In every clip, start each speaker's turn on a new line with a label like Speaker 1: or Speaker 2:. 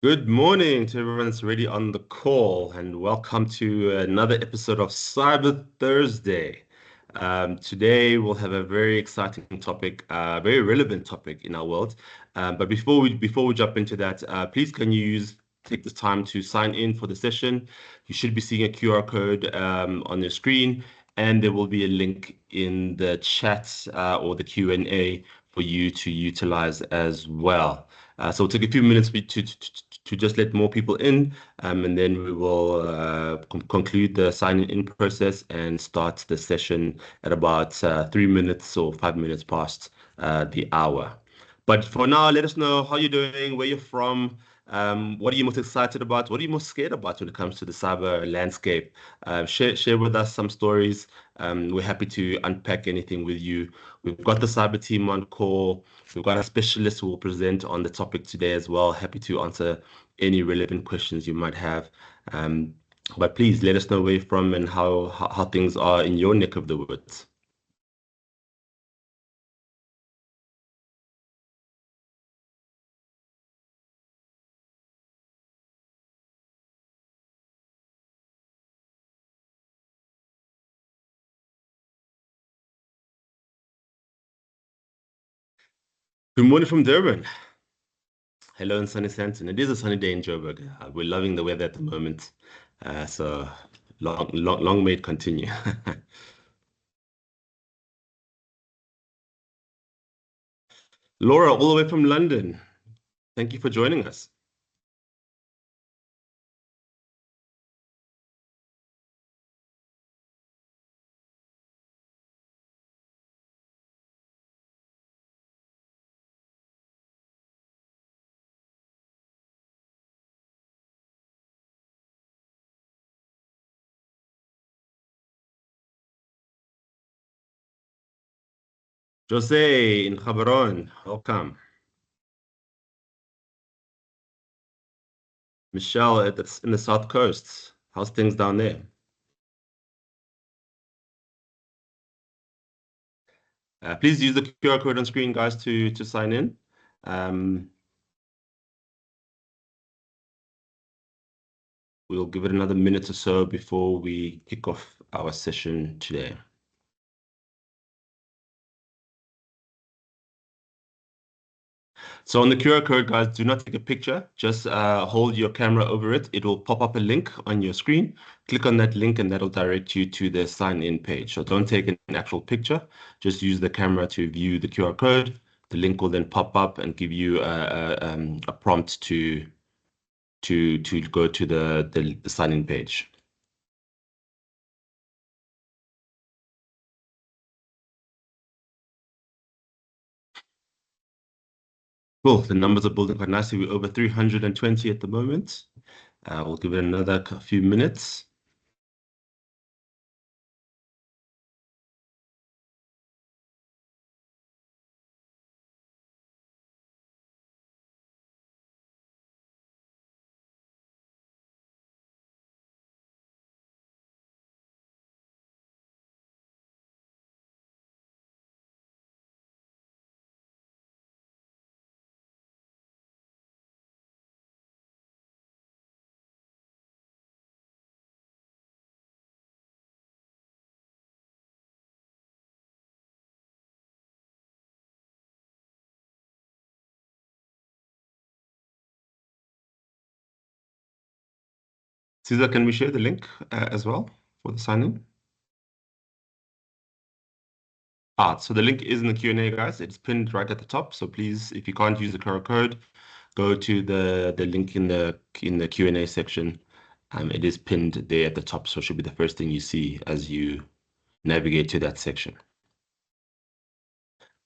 Speaker 1: Good morning to everyone that's already on the call, and welcome to another episode of Cyber Thursday. Today we'll have a very exciting topic, very relevant topic in our world. But before we jump into that, please can you take the time to sign in for the session? You should be seeing a QR code on your screen, and there will be a link in the chat or the Q&A for you to utilize as well. So it'll take a few minutes to just let more people in, and then we will conclude the signing in process and start the session at about 3 minutes or 5 minutes past the hour. But for now, let us know how you're doing, where you're from, what are you most excited about, what are you most scared about when it comes to the cyber landscape. Share with us some stories. We're happy to unpack anything with you. We've got the cyber team on call. We've got a specialist who will present on the topic today as well. Happy to answer any relevant questions you might have. But please let us know where you're from and how things are in your neck of the woods. Good morning from Durban. Hello in sunny Santon. It is a sunny day in Joburg. We're loving the weather at the moment. So long may it continue. Laura, all the way from London. Thank you for joining us. Jose in Gaborone, welcome. Michelle in the South Coast. How's things down there? Please use the QR code on screen, guys, to sign in. Um, we'll give it another minute or so before we kick off our session today. So on the QR code, guys, do not take a picture. Just hold your camera over it. It will pop up a link on your screen. Click on that link, and that'll direct you to the sign-in page. So don't take an actual picture. Just use the camera to view the QR code. The link will then pop up and give you a prompt to go to the sign-in page. Cool. The numbers are building quite nicely. We're over 320 at the moment. We'll give it another few minutes. Caesar, can we share the link as well for the sign-in? So the link is in the Q&A, guys. It's pinned right at the top. So please, if you can't use the QR code, go to the link in the Q&A section. It is pinned there at the top, so it should be the first thing you see as you navigate to that section.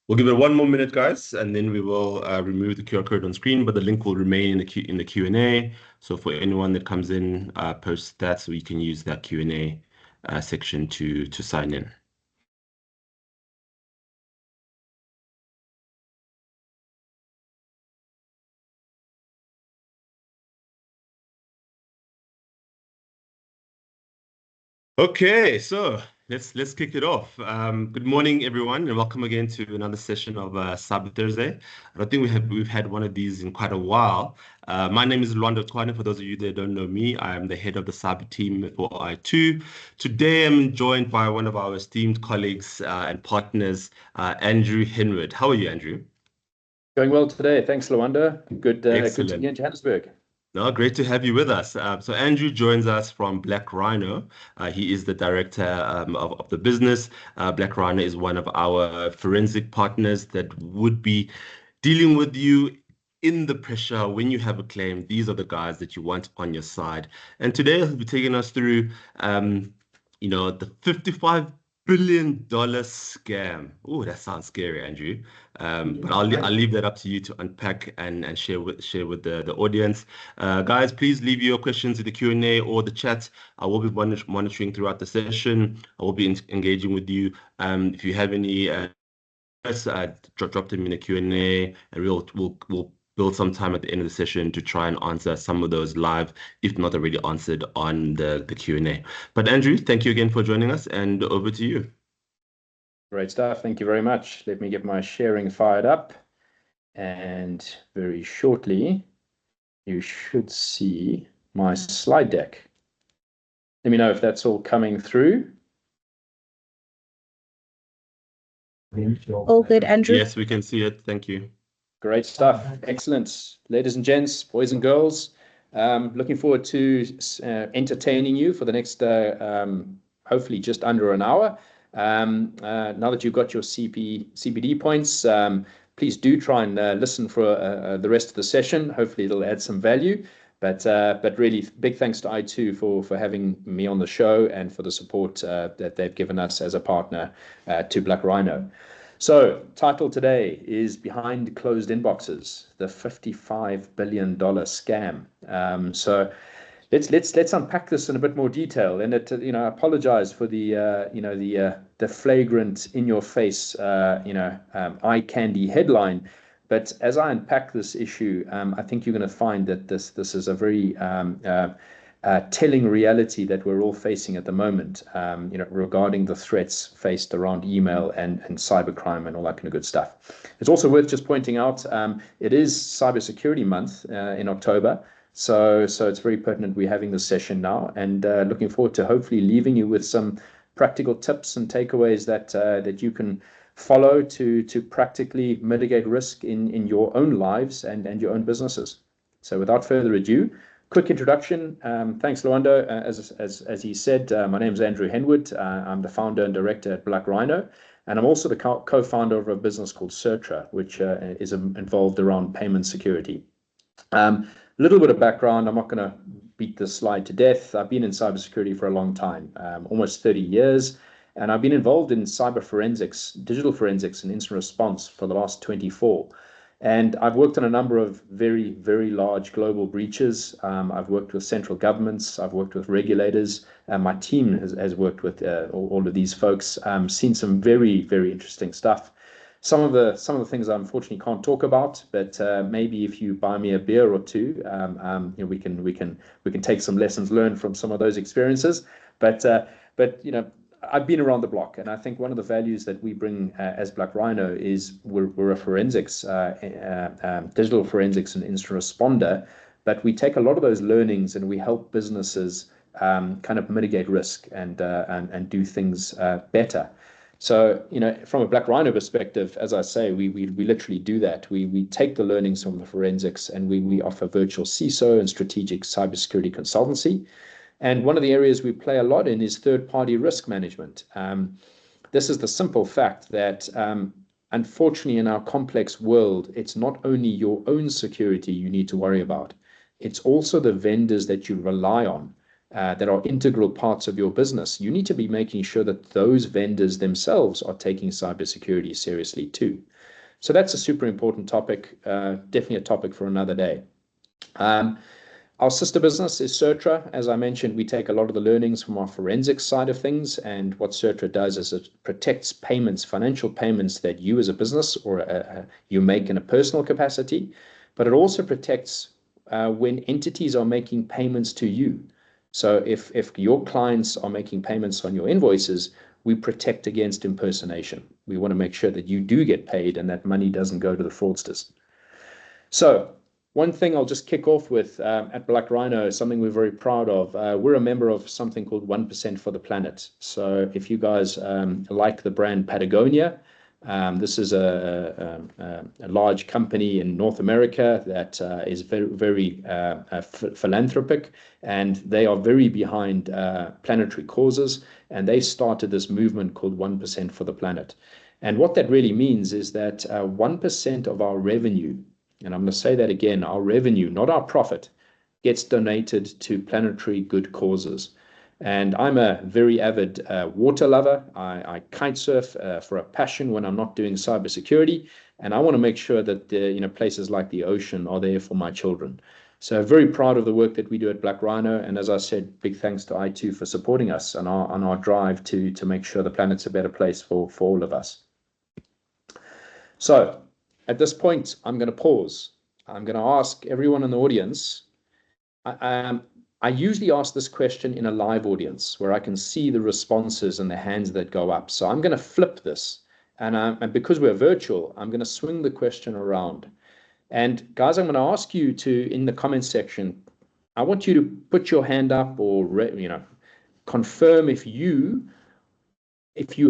Speaker 1: We'll give it one more minute, guys, and then we will remove the QR code on screen, but the link will remain in the Q&A. So for anyone that comes in, post that so you can use that Q&A section to sign in. Okay, so Let's kick it off. Good morning, everyone, and welcome again to another session of Cyber Thursday. I don't think we've had one of these in quite a while. My name is Luando Twane. For those of you that don't know me, I am the head of the cyber team for I2. Today, I'm joined by one of our esteemed colleagues and partners, Andrew Henwood. How are you, Andrew?
Speaker 2: Going well today. Thanks, Lawanda. Good to be
Speaker 1: Excellent.
Speaker 2: in Johannesburg.
Speaker 1: No, great to have you with us. So Andrew joins us from BlckRhino. He is the director of the business. BlckRhino is one of our forensic partners that would be dealing with you in the pressure when you have a claim. These are the guys that you want on your side. And today he'll be taking us through, the $55 billion scam. Oh, that sounds scary, Andrew. But I'll leave that up to you to unpack and share with the audience. Guys, please leave your questions in the Q&A or the chat. I will be monitoring throughout the session. I will be engaging with you. If you have any drop them in the Q&A, and we'll build some time at the end of the session to try and answer some of those live, if not already answered on the Q&A. But Andrew, thank you again for joining us, and over to you.
Speaker 2: Great stuff. Thank you very much. Let me get my sharing fired up. And very shortly, you should see my slide deck. Let me know if that's all coming through.
Speaker 3: All good, Andrew?
Speaker 1: Yes, we can see it. Thank you.
Speaker 2: Great stuff. Excellent. Ladies and gents, boys and girls, looking forward to entertaining you for the next, hopefully just under an hour. Now that you've got your CPD points, please do try and listen for the rest of the session. Hopefully it'll add some value. But really, big thanks to I2 for having me on the show and for the support that they've given us as a partner to BlckRhino. So, title today is Behind Closed Inboxes, the $55 billion scam. So let's unpack this in a bit more detail. And I apologize for the flagrant, in-your-face, eye candy headline. But as I unpack this issue, I think you're going to find that this is a very telling reality that we're all facing at the moment, regarding the threats faced around email and cybercrime and all that kind of good stuff. It's also worth just pointing out it is Cybersecurity Month in October. So it's very pertinent we're having this session now, and looking forward to hopefully leaving you with some practical tips and takeaways that you can follow to practically mitigate risk in your own lives and your own businesses. So without further ado, quick introduction. Thanks, Luando. As he said, my name is Andrew Henwood. I'm the founder and director at BlckRhino, and I'm also the co-founder of a business called Certra, which is involved around payment security. A little bit of background. I'm not going to beat this slide to death. I've been in cybersecurity for a long time, almost 30 years, and I've been involved in cyber forensics, digital forensics, and incident response for the last 24. And I've worked on a number of very, very large global breaches. I've worked with central governments. I've worked with regulators. My team has worked with all of these folks. Seen some very, very interesting stuff. Some of the things I unfortunately can't talk about, but maybe if you buy me a beer or two, we can take some lessons learned from some of those experiences. But I've been around the block, and I think one of the values that we bring as BlckRhino is we're a forensics, digital forensics and incident responder, but we take a lot of those learnings and we help businesses kind of mitigate risk and do things better. So, from a BlckRhino perspective, as I say, we literally do that. We take the learnings from the forensics and we offer virtual CISO and strategic cybersecurity consultancy. And one of the areas we play a lot in is third-party risk management. This is the simple fact that, unfortunately, in our complex world, it's not only your own security you need to worry about. It's also the vendors that you rely on that are integral parts of your business. You need to be making sure that those vendors themselves are taking cybersecurity seriously too. So that's a super important topic, definitely a topic for another day. Our sister business is Certra. As I mentioned, we take a lot of the learnings from our forensics side of things, and what Certra does is it protects payments, financial payments that you as a business or you make in a personal capacity, but it also protects when entities are making payments to you. So if your clients are making payments on your invoices, we protect against impersonation. We want to make sure that you do get paid and that money doesn't go to the fraudsters. So one thing I'll just kick off with at BlckRhino is something we're very proud of. We're a member of something called 1% for the Planet. So if you guys like the brand Patagonia, this is a large company in North America that is very philanthropic, and they are very behind planetary causes, and they started this movement called 1% for the Planet. And what that really means is that 1% of our revenue, and I'm going to say that again, our revenue, not our profit, gets donated to planetary good causes. And I'm a very avid water lover. I kite surf for a passion when I'm not doing cybersecurity, and I want to make sure that places like the ocean are there for my children. So very proud of the work that we do at BlckRhino, and as I said, big thanks to I2 for supporting us on our drive to make sure the planet's a better place for all of us. So at this point, I'm going to pause. I'm going to ask everyone in the audience. I usually ask this question in a live audience where I can see the responses and the hands that go up. So I'm going to flip this. And because we're virtual, I'm going to swing the question around. And guys, I'm going to ask you to, in the comment section, I want you to put your hand up or confirm if you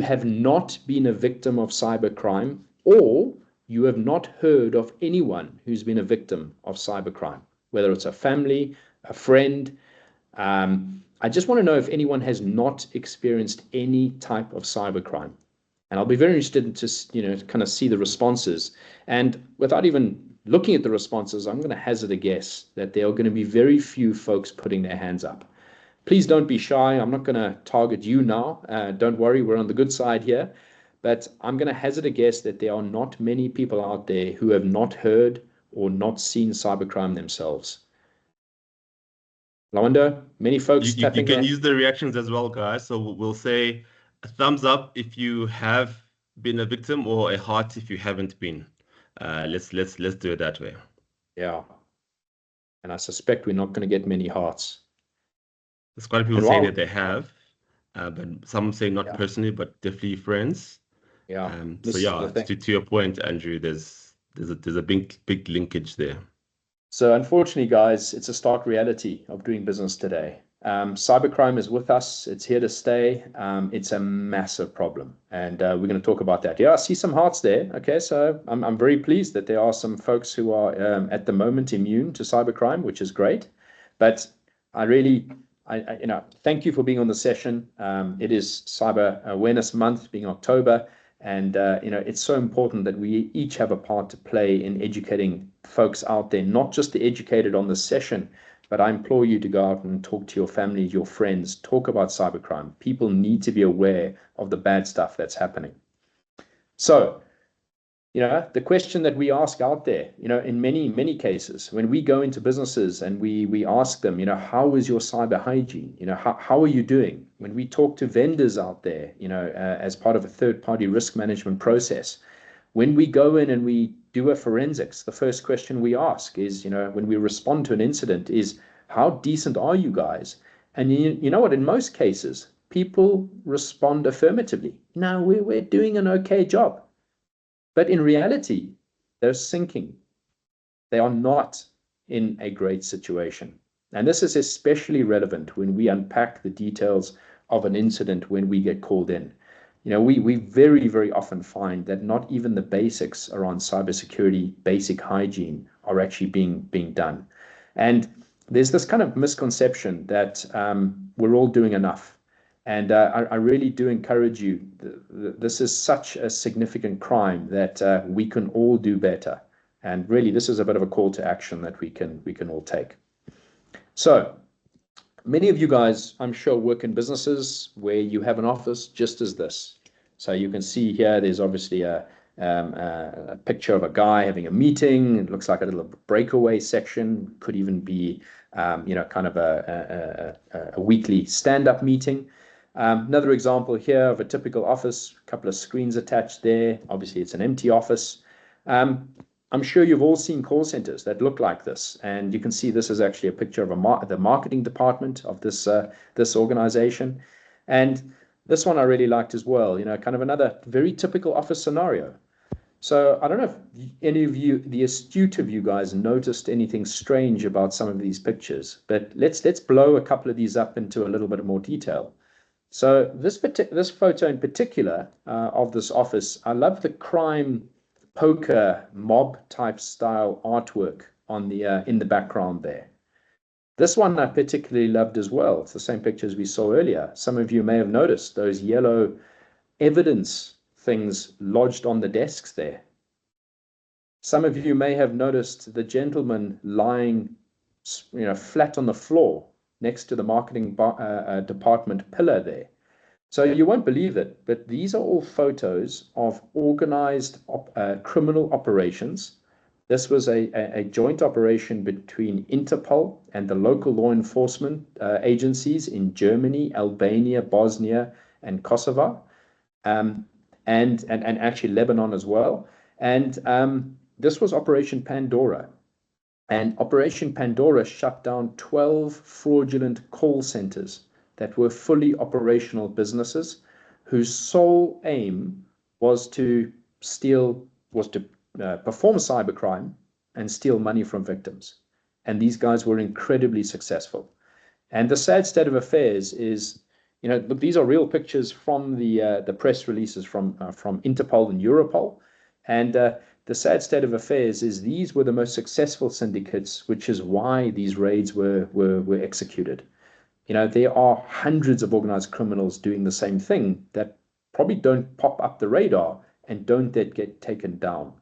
Speaker 2: have not been a victim of cybercrime, or you have not heard of anyone who's been a victim of cybercrime, whether it's a family, a friend. I just want to know if anyone has not experienced any type of cybercrime. And I'll be very interested to kind of see the responses. And without even looking at the responses, I'm going to hazard a guess that there are going to be very few folks putting their hands up. Please don't be shy. I'm not going to target you now. Don't worry, we're on the good side here. But I'm going to hazard a guess that there are not many people out there who have not heard or not seen cybercrime themselves. Lawanda, many folks
Speaker 1: You
Speaker 2: tapping
Speaker 1: can
Speaker 2: their...
Speaker 1: use the reactions as well, guys. So we'll say a thumbs up if you have been a victim, or a heart if you haven't been. Let's do it that way.
Speaker 2: Yeah. And I suspect we're not going to get many hearts.
Speaker 1: There's quite a few people saying that they have, but some say not personally, but definitely friends.
Speaker 2: Yeah.
Speaker 1: So yeah, to your point, Andrew, there's a big linkage there.
Speaker 2: So unfortunately, guys, it's a stark reality of doing business today. Cybercrime is with us. It's here to stay. It's a massive problem, and we're going to talk about that. Yeah, I see some hearts there. Okay, so I'm very pleased that there are some folks who are at the moment immune to cybercrime, which is great. But I thank you for being on the session. It is Cyber Awareness Month, being October. And, it's so important that we each have a part to play in educating folks out there, not just the educated on this session, but I implore you to go out and talk to your family, your friends, talk about cybercrime. People need to be aware of the bad stuff that's happening. So, the question that we ask out there, in many cases, when we go into businesses and we ask them, how is your cyber hygiene? How are you doing? When we talk to vendors out there, as part of a third-party risk management process, when we go in and we do a forensics, the first question we ask is, when we respond to an incident, is how decent are you guys? And you know what? In most cases, people respond affirmatively. No, we're doing an okay job. But in reality, they're sinking. They are not in a great situation. And this is especially relevant when we unpack the details of an incident when we get called in. We very, very often find that not even the basics around cybersecurity, basic hygiene are actually being done. And there's this kind of misconception that we're all doing enough. And I really do encourage you. This is such a significant crime that we can all do better. And really, this is a bit of a call to action that we can all take. So many of you guys, I'm sure, work in businesses where you have an office just as this. So you can see here, there's obviously a picture of a guy having a meeting. It looks like a little breakaway section. Could even be, kind of a weekly stand-up meeting. Another example here of a typical office, a couple of screens attached there. Obviously, it's an empty office. I'm sure you've all seen call centers that look like this. And you can see this is actually a picture of the marketing department of this organization. And This one I really liked as well, kind of another very typical office scenario. So I don't know if any of you, the astute of you guys, noticed anything strange about some of these pictures, but let's blow a couple of these up into a little bit more detail. So this photo in particular of this office, I love the crime poker mob type style artwork on the in the background there. This one I particularly loved as well. It's the same pictures we saw earlier. Some of you may have noticed those yellow evidence things lodged on the desks there. Some of you may have noticed the gentleman lying, flat on the floor next to the marketing department pillar there. So you won't believe it, but these are all photos of organized criminal operations. This was a joint operation between Interpol and the local law enforcement agencies in Germany, Albania, Bosnia, and Kosovo, and actually Lebanon as well. And this was Operation Pandora. And Operation Pandora shut down 12 fraudulent call centers that were fully operational businesses whose sole aim was to perform cybercrime and steal money from victims. And these guys were incredibly successful. And the sad state of affairs is, look, these are real pictures from the press releases from Interpol and Europol. And the sad state of affairs is these were the most successful syndicates, which is why these raids were executed. There are hundreds of organized criminals doing the same thing that probably don't pop up the radar and don't get taken down.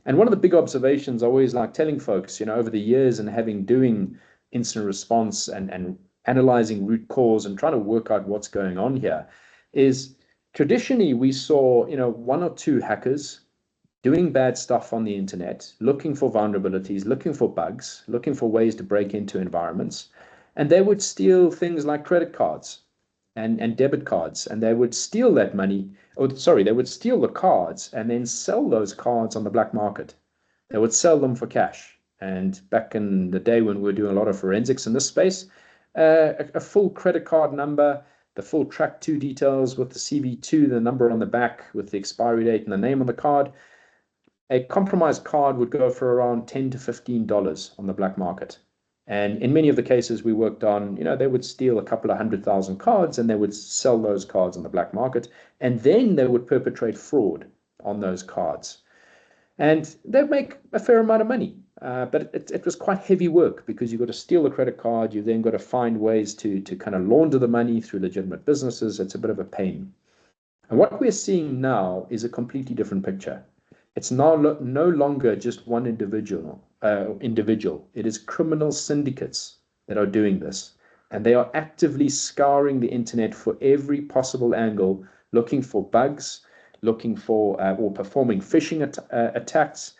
Speaker 2: And one of the big observations I always like telling folks, over the years and having doing incident response and analyzing root cause and trying to work out what's going on here is traditionally we saw, one or two hackers doing bad stuff on the internet, looking for vulnerabilities, looking for bugs, looking for ways to break into environments. And they would steal things like credit cards and debit cards, and they would steal that money. They would steal the cards and then sell those cards on the black market. They would sell them for cash. And back in the day when we were doing a lot of forensics in this space, a full credit card number, the full track 2 details with the CV2, the number on the back with the expiry date and the name on the card. A compromised card would go for around $10 to $15 on the black market. And in many of the cases we worked on, they would steal a couple of 100,000 cards and they would sell those cards on the black market. And then they would perpetrate fraud on those cards. And they'd make a fair amount of money. But it was quite heavy work because you've got to steal the credit card. You then got to find ways to kind of launder the money through legitimate businesses. It's a bit of a pain. And what we're seeing now is a completely different picture. It's now no longer just one individual. It is criminal syndicates that are doing this. And they are actively scouring the internet for every possible angle, looking for bugs, looking for or performing phishing attacks,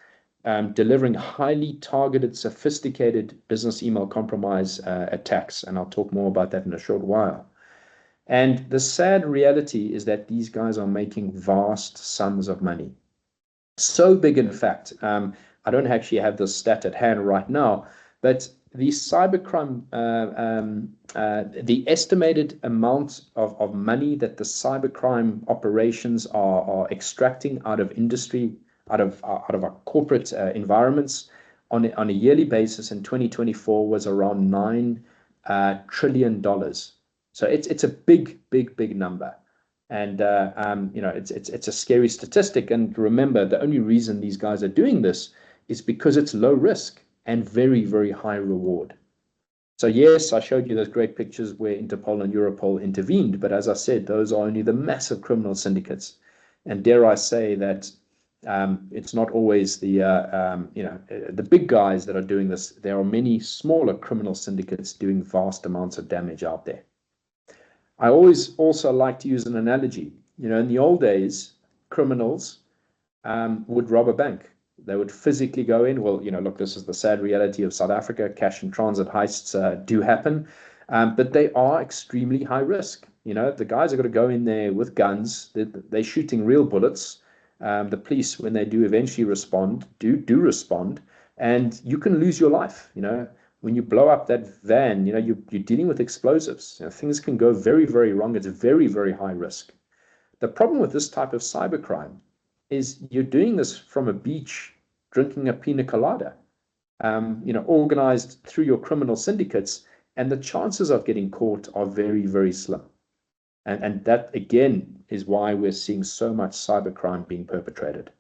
Speaker 2: delivering highly targeted, sophisticated business email compromise attacks. And I'll talk more about that in a short while. And the sad reality is that these guys are making vast sums of money. So big, in fact, I don't actually have this stat at hand right now, but the cybercrime, the estimated amount of money that the cybercrime operations are extracting out of industry, out of our corporate environments on a yearly basis in 2024 was around $9 trillion. So it's a big number. And it's a scary statistic. And remember, the only reason these guys are doing this is because it's low risk and very, very high reward. So yes, I showed you those great pictures where Interpol and Europol intervened, but as I said, those are only the massive criminal syndicates. And dare I say that it's not always the big guys that are doing this. There are many smaller criminal syndicates doing vast amounts of damage out there. I always also like to use an analogy. In the old days, criminals would rob a bank. They would physically go in. Well, look, this is the sad reality of South Africa. Cash and transit heists do happen, but they are extremely high risk. The guys are going to go in there with guns. They're shooting real bullets. The police, when they do eventually respond, do respond, and you can lose your life. when you blow up that van, you're dealing with explosives. Things can go very, very wrong. It's very, very high risk. The problem with this type of cybercrime is you're doing this from a beach drinking a pina colada, organized through your criminal syndicates, and the chances of getting caught are very, very slim. And that, again, is why we're seeing so much cybercrime being perpetrated.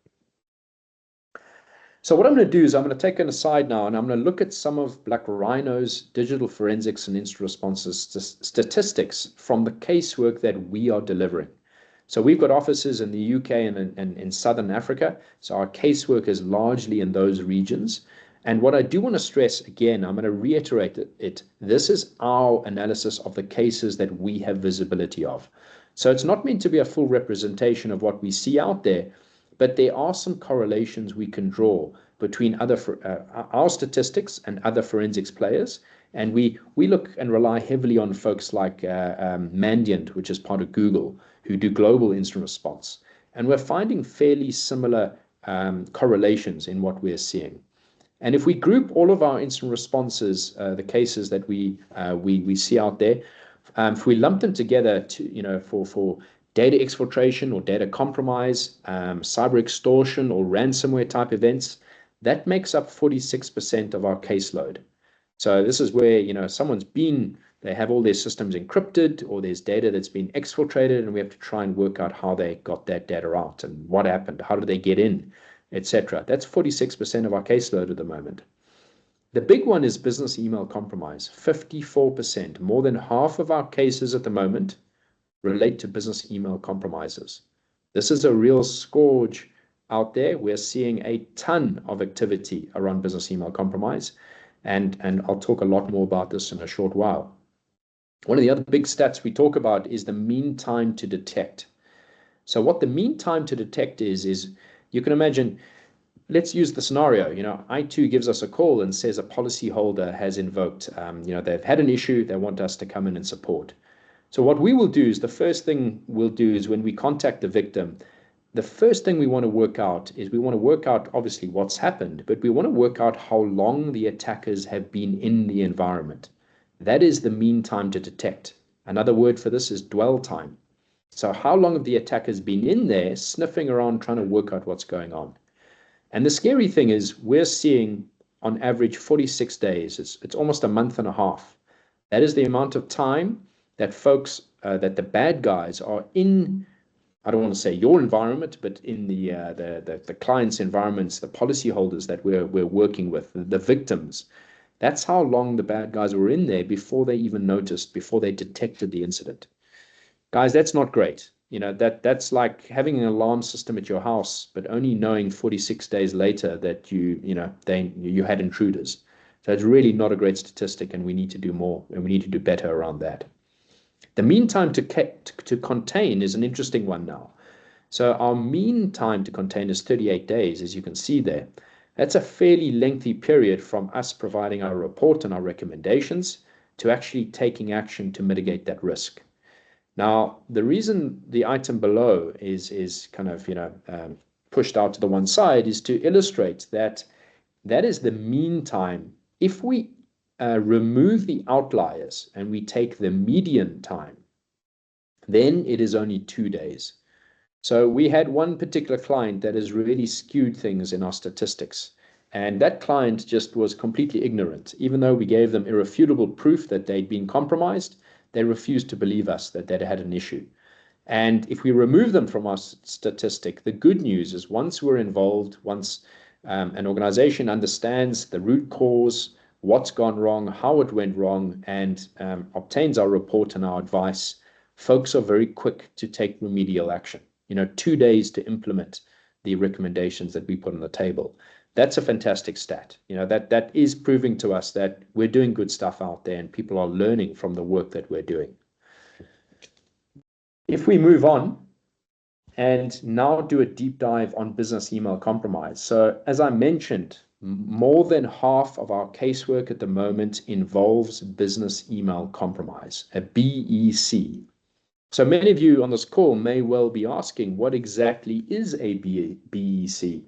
Speaker 2: So what I'm going to do is I'm going to take an aside now, and I'm going to look at some of BlckRhino's digital forensics and incident responses statistics from the casework that we are delivering. So we've got offices in the UK and in Southern Africa. So our casework is largely in those regions. And what I do want to stress, again, I'm going to reiterate it. This is our analysis of the cases that we have visibility of. So it's not meant to be a full representation of what we see out there, but there are some correlations we can draw between our statistics and other forensics players. And we look and rely heavily on folks like Mandiant, which is part of Google, who do global incident response. And we're finding fairly similar correlations in what we're seeing. And if we group all of our incident responses, the cases that we see out there, if we lump them together for data exfiltration or data compromise, cyber extortion or ransomware type events, that makes up 46% of our caseload. So this is where, they have all their systems encrypted, or there's data that's been exfiltrated, and we have to try and work out how they got that data out and what happened, how did they get in, etc. That's 46% of our caseload at the moment. The big one is business email compromise, 54%. More than half of our cases at the moment relate to business email compromises. This is a real scourge out there. We're seeing a ton of activity around business email compromise, and I'll talk a lot more about this in a short while. One of the other big stats we talk about is the mean time to detect. So what the mean time to detect is you can imagine, let's use the scenario, I2 gives us a call and says a policyholder has invoked, they've had an issue, they want us to come in and support. So what we will do is, the first thing we'll do is, when we contact the victim, the first thing we want to work out is, we want to work out obviously what's happened, but we want to work out how long the attackers have been in the environment. That is the mean time to detect. Another word for this is dwell time. So how long have the attackers been in there sniffing around trying to work out what's going on? And the scary thing is, we're seeing on average 46 days. It's almost a month and a half. That is the amount of time that folks, that the bad guys are in, I don't want to say your environment, but in the client's environments, the policyholders that we're working with, the victims. That's how long the bad guys were in there before they even noticed, before they detected the incident. Guys, that's not great. That's like having an alarm system at your house, but only knowing 46 days later that you had intruders. So it's really not a great statistic, and we need to do more, and we need to do better around that. The mean time to contain is an interesting one now. So our mean time to contain is 38 days, as you can see there. That's a fairly lengthy period from us providing our report and our recommendations to actually taking action to mitigate that risk. Now, the reason the item below is kind of pushed out to the one side is to illustrate that is the mean time. If we remove the outliers and we take the median time, then it is only 2 days. So we had one particular client that has really skewed things in our statistics. And that client just was completely ignorant. Even though we gave them irrefutable proof that they'd been compromised, they refused to believe us that they had an issue. And if we remove them from our statistic, the good news is, once we're involved, once an organization understands the root cause, what's gone wrong, how it went wrong, and obtains our report and our advice, folks are very quick to take remedial action. 2 days to implement the recommendations that we put on the table. That's a fantastic stat. That is proving to us that we're doing good stuff out there, and people are learning from the work that we're doing. If we move on and now do a deep dive on business email compromise. So as I mentioned, more than half of our casework at the moment involves business email compromise, a BEC. So many of you on this call may well be asking, what exactly is a BEC?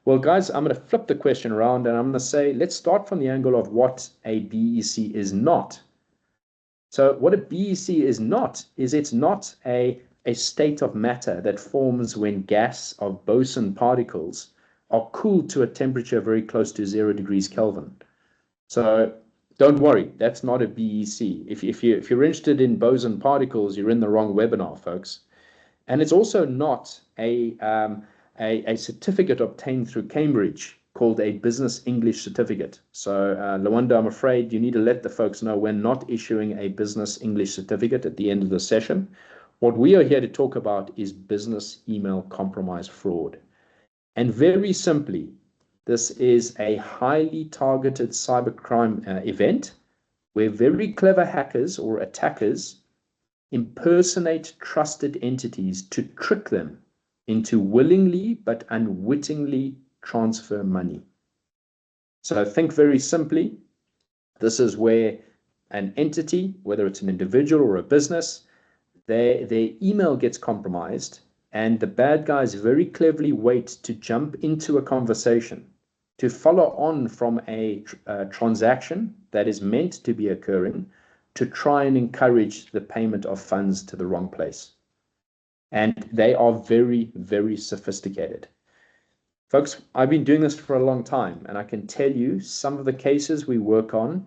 Speaker 2: Well, guys, I'm going to flip the question around and I'm going to say, let's start from the angle of what a BEC is not. So what a BEC is not is it's not a state of matter that forms when gas of boson particles are cooled to a temperature very close to 0 degrees Kelvin. So don't worry, that's not a BEC. If you're interested in boson particles, you're in the wrong webinar, folks. And it's also not a certificate obtained through Cambridge called a business English certificate. So, Lawanda, I'm afraid you need to let the folks know we're not issuing a business English certificate at the end of the session. What we are here to talk about is business email compromise fraud. And very simply, this is a highly targeted cybercrime event where very clever hackers or attackers impersonate trusted entities to trick them into willingly but unwittingly transfer money. So think very simply, this is where an entity, whether it's an individual or a business, their email gets compromised and the bad guys very cleverly wait to jump into a conversation to follow on from a transaction that is meant to be occurring to try and encourage the payment of funds to the wrong place. And they are very, very sophisticated. Folks, I've been doing this for a long time, and I can tell you some of the cases we work on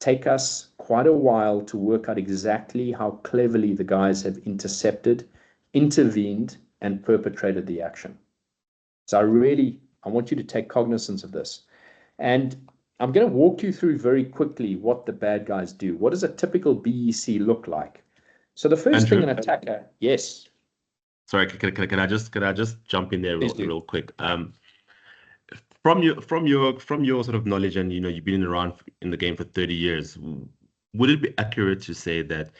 Speaker 2: take us quite a while to work out exactly how cleverly the guys have intercepted, intervened, and perpetrated the action. So I want you to take cognizance of this. And I'm going to walk you through very quickly what the bad guys do. What does a typical BEC look like? So the first thing
Speaker 1: Andrew,
Speaker 2: an attacker, yes,
Speaker 1: sorry, can I just jump in there
Speaker 2: please do.
Speaker 1: real quick? From your sort of knowledge, and you've been around in the game for 30 years, would it be accurate to say that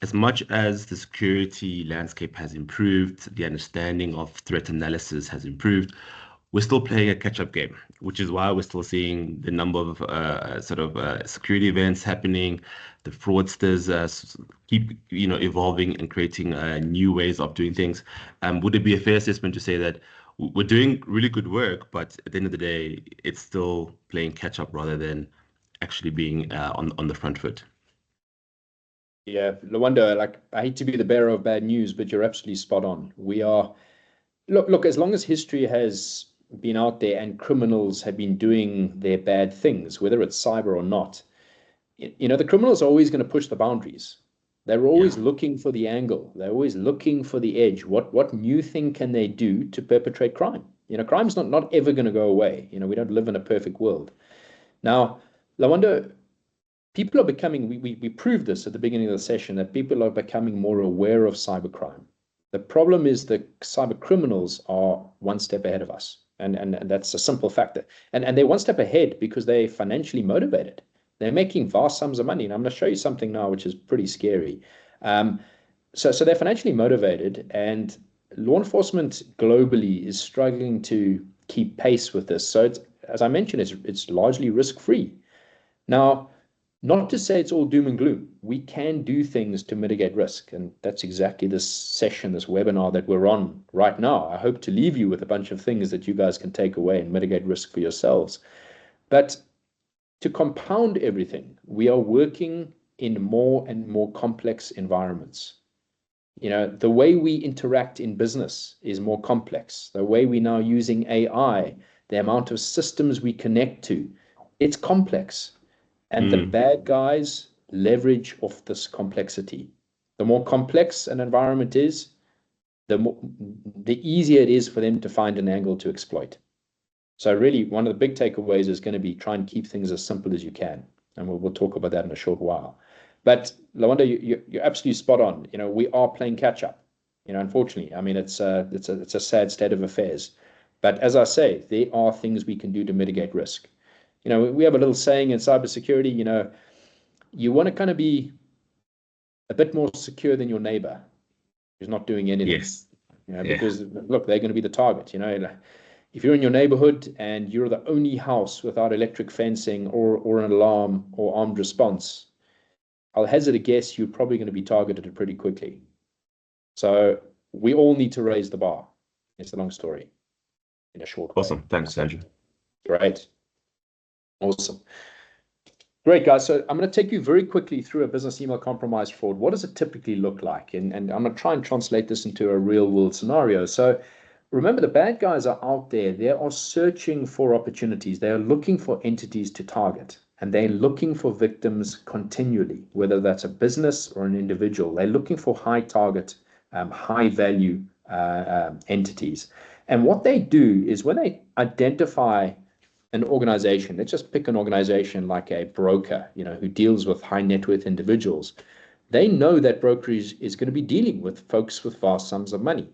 Speaker 1: as much as the security landscape has improved, the understanding of threat analysis has improved, we're still playing a catch-up game, which is why we're still seeing the number of security events happening, the fraudsters keep evolving and creating new ways of doing things. Would it be a fair assessment to say that we're doing really good work, but at the end of the day, it's still playing catch-up rather than actually being on the front foot?
Speaker 2: Yeah, Lawanda, like I hate to be the bearer of bad news, but you're absolutely spot on. We are look, as long as history has been out there and criminals have been doing their bad things, whether it's cyber or not, the criminals are always going to push the boundaries. They're always
Speaker 1: Yeah.
Speaker 2: looking for the angle. They're always looking for the edge. What new thing can they do to perpetrate crime? Crime's not ever going to go away. We don't live in a perfect world. Now, Lawanda, people are becoming, we proved this at the beginning of the session, that people are becoming more aware of cybercrime. The problem is that cyber criminals are one step ahead of us. And that's a simple factor. And they're one step ahead because they're financially motivated. They're making vast sums of money. And I'm going to show you something now which is pretty scary. So they're financially motivated, and law enforcement globally is struggling to keep pace with this. So as I mentioned, it's largely risk-free. Now, not to say it's all doom and gloom. We can do things to mitigate risk. And that's exactly this session, this webinar that we're on right now. I hope to leave you with a bunch of things that you guys can take away and mitigate risk for yourselves. But to compound everything, we are working in more and more complex environments. The way we interact in business is more complex. The way we're now using AI, the amount of systems we connect to, it's complex. And the bad guys leverage off this complexity. The more complex an environment is, the easier it is for them to find an angle to exploit. So really, one of the big takeaways is going to be try and keep things as simple as you can. And we'll talk about that in a short while. But Lawanda, you're absolutely spot on. We are playing catch up. Unfortunately, I mean, it's a sad state of affairs. But as I say, there are things we can do to mitigate risk. We have a little saying in cybersecurity, you want to kind of be a bit more secure than your neighbor who's not doing anything.
Speaker 1: Yes.
Speaker 2: Because look, they're going to be the target. If you're in your neighborhood and you're the only house without electric fencing or an alarm or armed response, I'll hazard a guess you're probably going to be targeted pretty quickly. So we all need to raise the bar. It's a long story. in a short way.
Speaker 1: Awesome. Thanks, Andrew.
Speaker 2: Great. Awesome. Great, guys. So I'm going to take you very quickly through a business email compromise fraud. What does it typically look like? And I'm going to try and translate this into a real world scenario. So remember, the bad guys are out there. They are searching for opportunities. They are looking for entities to target. And they're looking for victims continually, whether that's a business or an individual. They're looking for high target, high value entities. And what they do is when they identify an organization, let's just pick an organization like a broker, who deals with high net worth individuals. They know that broker is going to be dealing with folks with vast sums of money.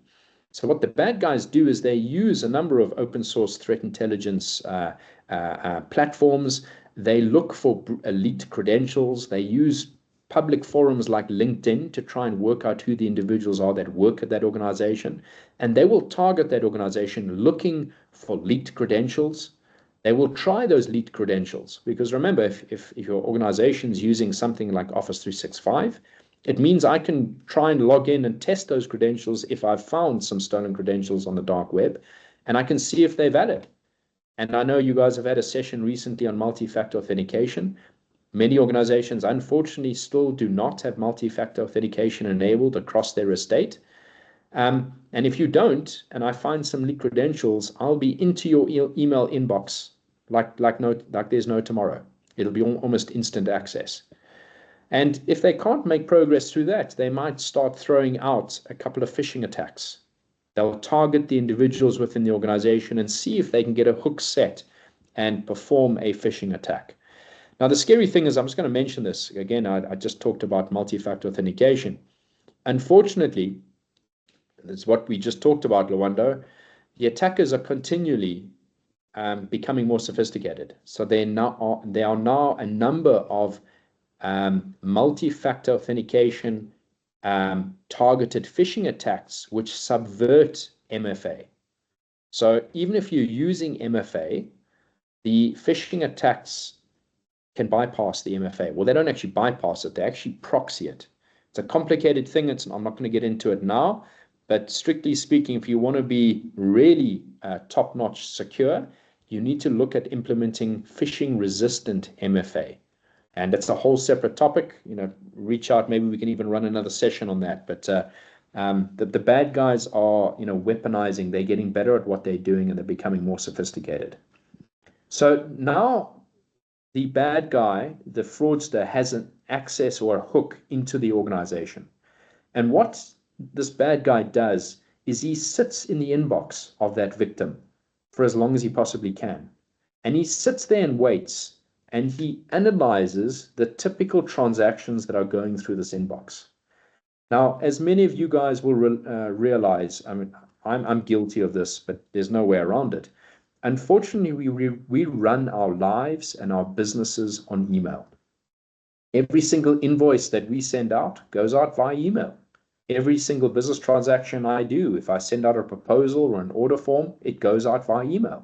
Speaker 2: So what the bad guys do is they use a number of open source threat intelligence platforms. They look for elite credentials. They use public forums like LinkedIn to try and work out who the individuals are that work at that organization. And they will target that organization looking for leaked credentials. They will try those leaked credentials because remember, if your organization is using something like Office 365, it means I can try and log in and test those credentials if I've found some stolen credentials on the dark web, and I can see if they're valid. And I know you guys have had a session recently on multi-factor authentication. Many organizations, unfortunately, still do not have multi-factor authentication enabled across their estate. And if you don't, and I find some leaked credentials, I'll be into your email inbox like there's no tomorrow. It'll be almost instant access. And if they can't make progress through that, they might start throwing out a couple of phishing attacks. They'll target the individuals within the organization and see if they can get a hook set and perform a phishing attack. Now, the scary thing is, I'm just going to mention this again. I just talked about multi-factor authentication. Unfortunately, that's what we just talked about, Lwando. The attackers are continually becoming more sophisticated. So there are now a number of multi-factor authentication targeted phishing attacks which subvert MFA. So even if you're using MFA, the phishing attacks can bypass the MFA. Well, they don't actually bypass it, they actually proxy it. It's a complicated thing. I'm not going to get into it now, but strictly speaking, if you want to be really top-notch secure, you need to look at implementing phishing-resistant MFA. And that's a whole separate topic. Reach out. Maybe we can even run another session on that. But the bad guys are, weaponizing. They're getting better at what they're doing, and they're becoming more sophisticated. So now the bad guy, the fraudster, has an access or a hook into the organization. And what this bad guy does is he sits in the inbox of that victim for as long as he possibly can. And he sits there and waits, and he analyzes the typical transactions that are going through this inbox. Now, as many of you guys will realize, I'm guilty of this, but there's no way around it. Unfortunately, we run our lives and our businesses on email. Every single invoice that we send out goes out via email. Every single business transaction I do, if I send out a proposal or an order form, it goes out via email.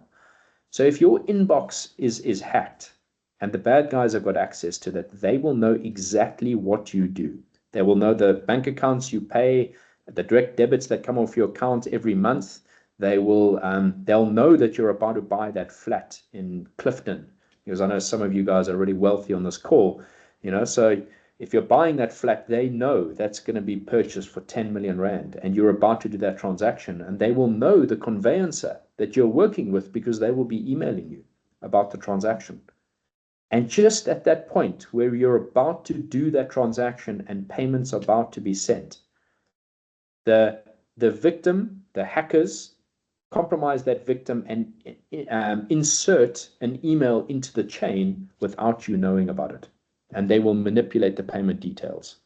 Speaker 2: So if your inbox is hacked and the bad guys have got access to that, they will know exactly what you do. They will know the bank accounts you pay, the direct debits that come off your account every month. They'll know that you're about to buy that flat in Clifton, because I know some of you guys are really wealthy on this call, so if you're buying that flat, they know that's going to be purchased for 10 million rand, and you're about to do that transaction, and they will know the conveyancer that you're working with because they will be emailing you about the transaction. And just at that point where you're about to do that transaction and payments are about to be sent, the victim, the hackers, compromise that victim and insert an email into the chain without you knowing about it. And they will manipulate the payment details.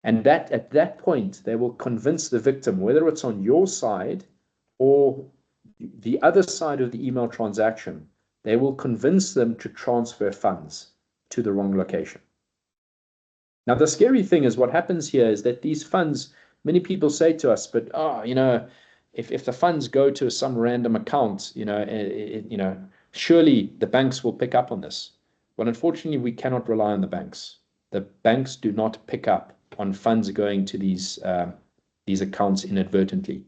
Speaker 2: And at that point, they will convince the victim, whether it's on your side or the other side of the email transaction, they will convince them to transfer funds to the wrong location. Now, the scary thing is what happens here is that these funds, many people say to us, but, if the funds go to some random account, surely the banks will pick up on this. Well, unfortunately, we cannot rely on the banks. The banks do not pick up on funds going to these accounts inadvertently.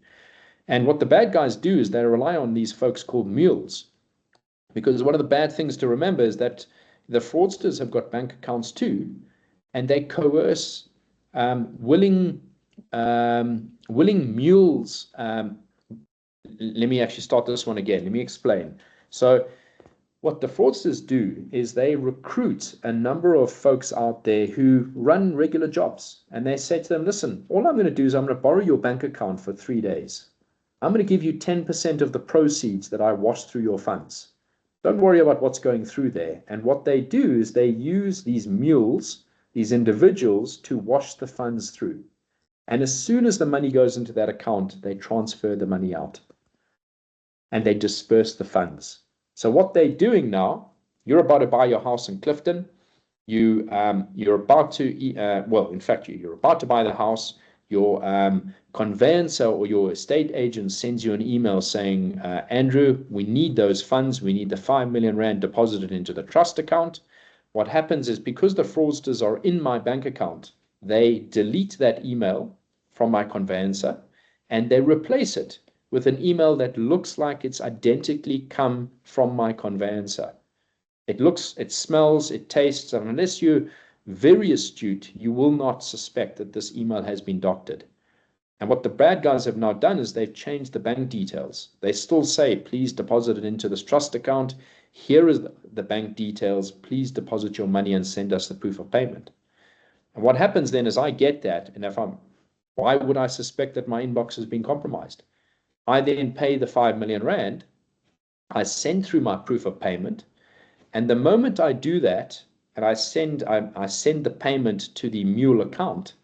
Speaker 2: And what the bad guys do is they rely on these folks called mules, because one of the bad things to remember is that the fraudsters have got bank accounts too, and they coerce willing mules. Let me actually start this one again. Let me explain. So what the fraudsters do is they recruit a number of folks out there who run regular jobs, and they say to them, listen, all I'm going to do is I'm going to borrow your bank account for 3 days. I'm going to give you 10% of the proceeds that I wash through your funds. Don't worry about what's going through there. And what they do is they use these mules, these individuals, to wash the funds through. And as soon as the money goes into that account, they transfer the money out and they disperse the funds. So what they're doing now, you're about to buy your house in Clifton. You're about to, well, in fact, you're about to buy the house. Your conveyancer or your estate agent sends you an email saying, Andrew, we need those funds. We need the 5 million rand deposited into the trust account. What happens is, because the fraudsters are in my bank account, they delete that email from my conveyancer and they replace it with an email that looks like it's identically come from my conveyancer. It looks, it smells, it tastes, and unless you're very astute, you will not suspect that this email has been doctored. And what the bad guys have now done is they've changed the bank details. They still say, please deposit it into this trust account. Here is the bank details. Please deposit your money and send us the proof of payment. And what happens then is I get that, and why would I suspect that my inbox has been compromised? I then pay the 5 million rand. I send through my proof of payment. And the moment I do that, and I send the payment to the mule account,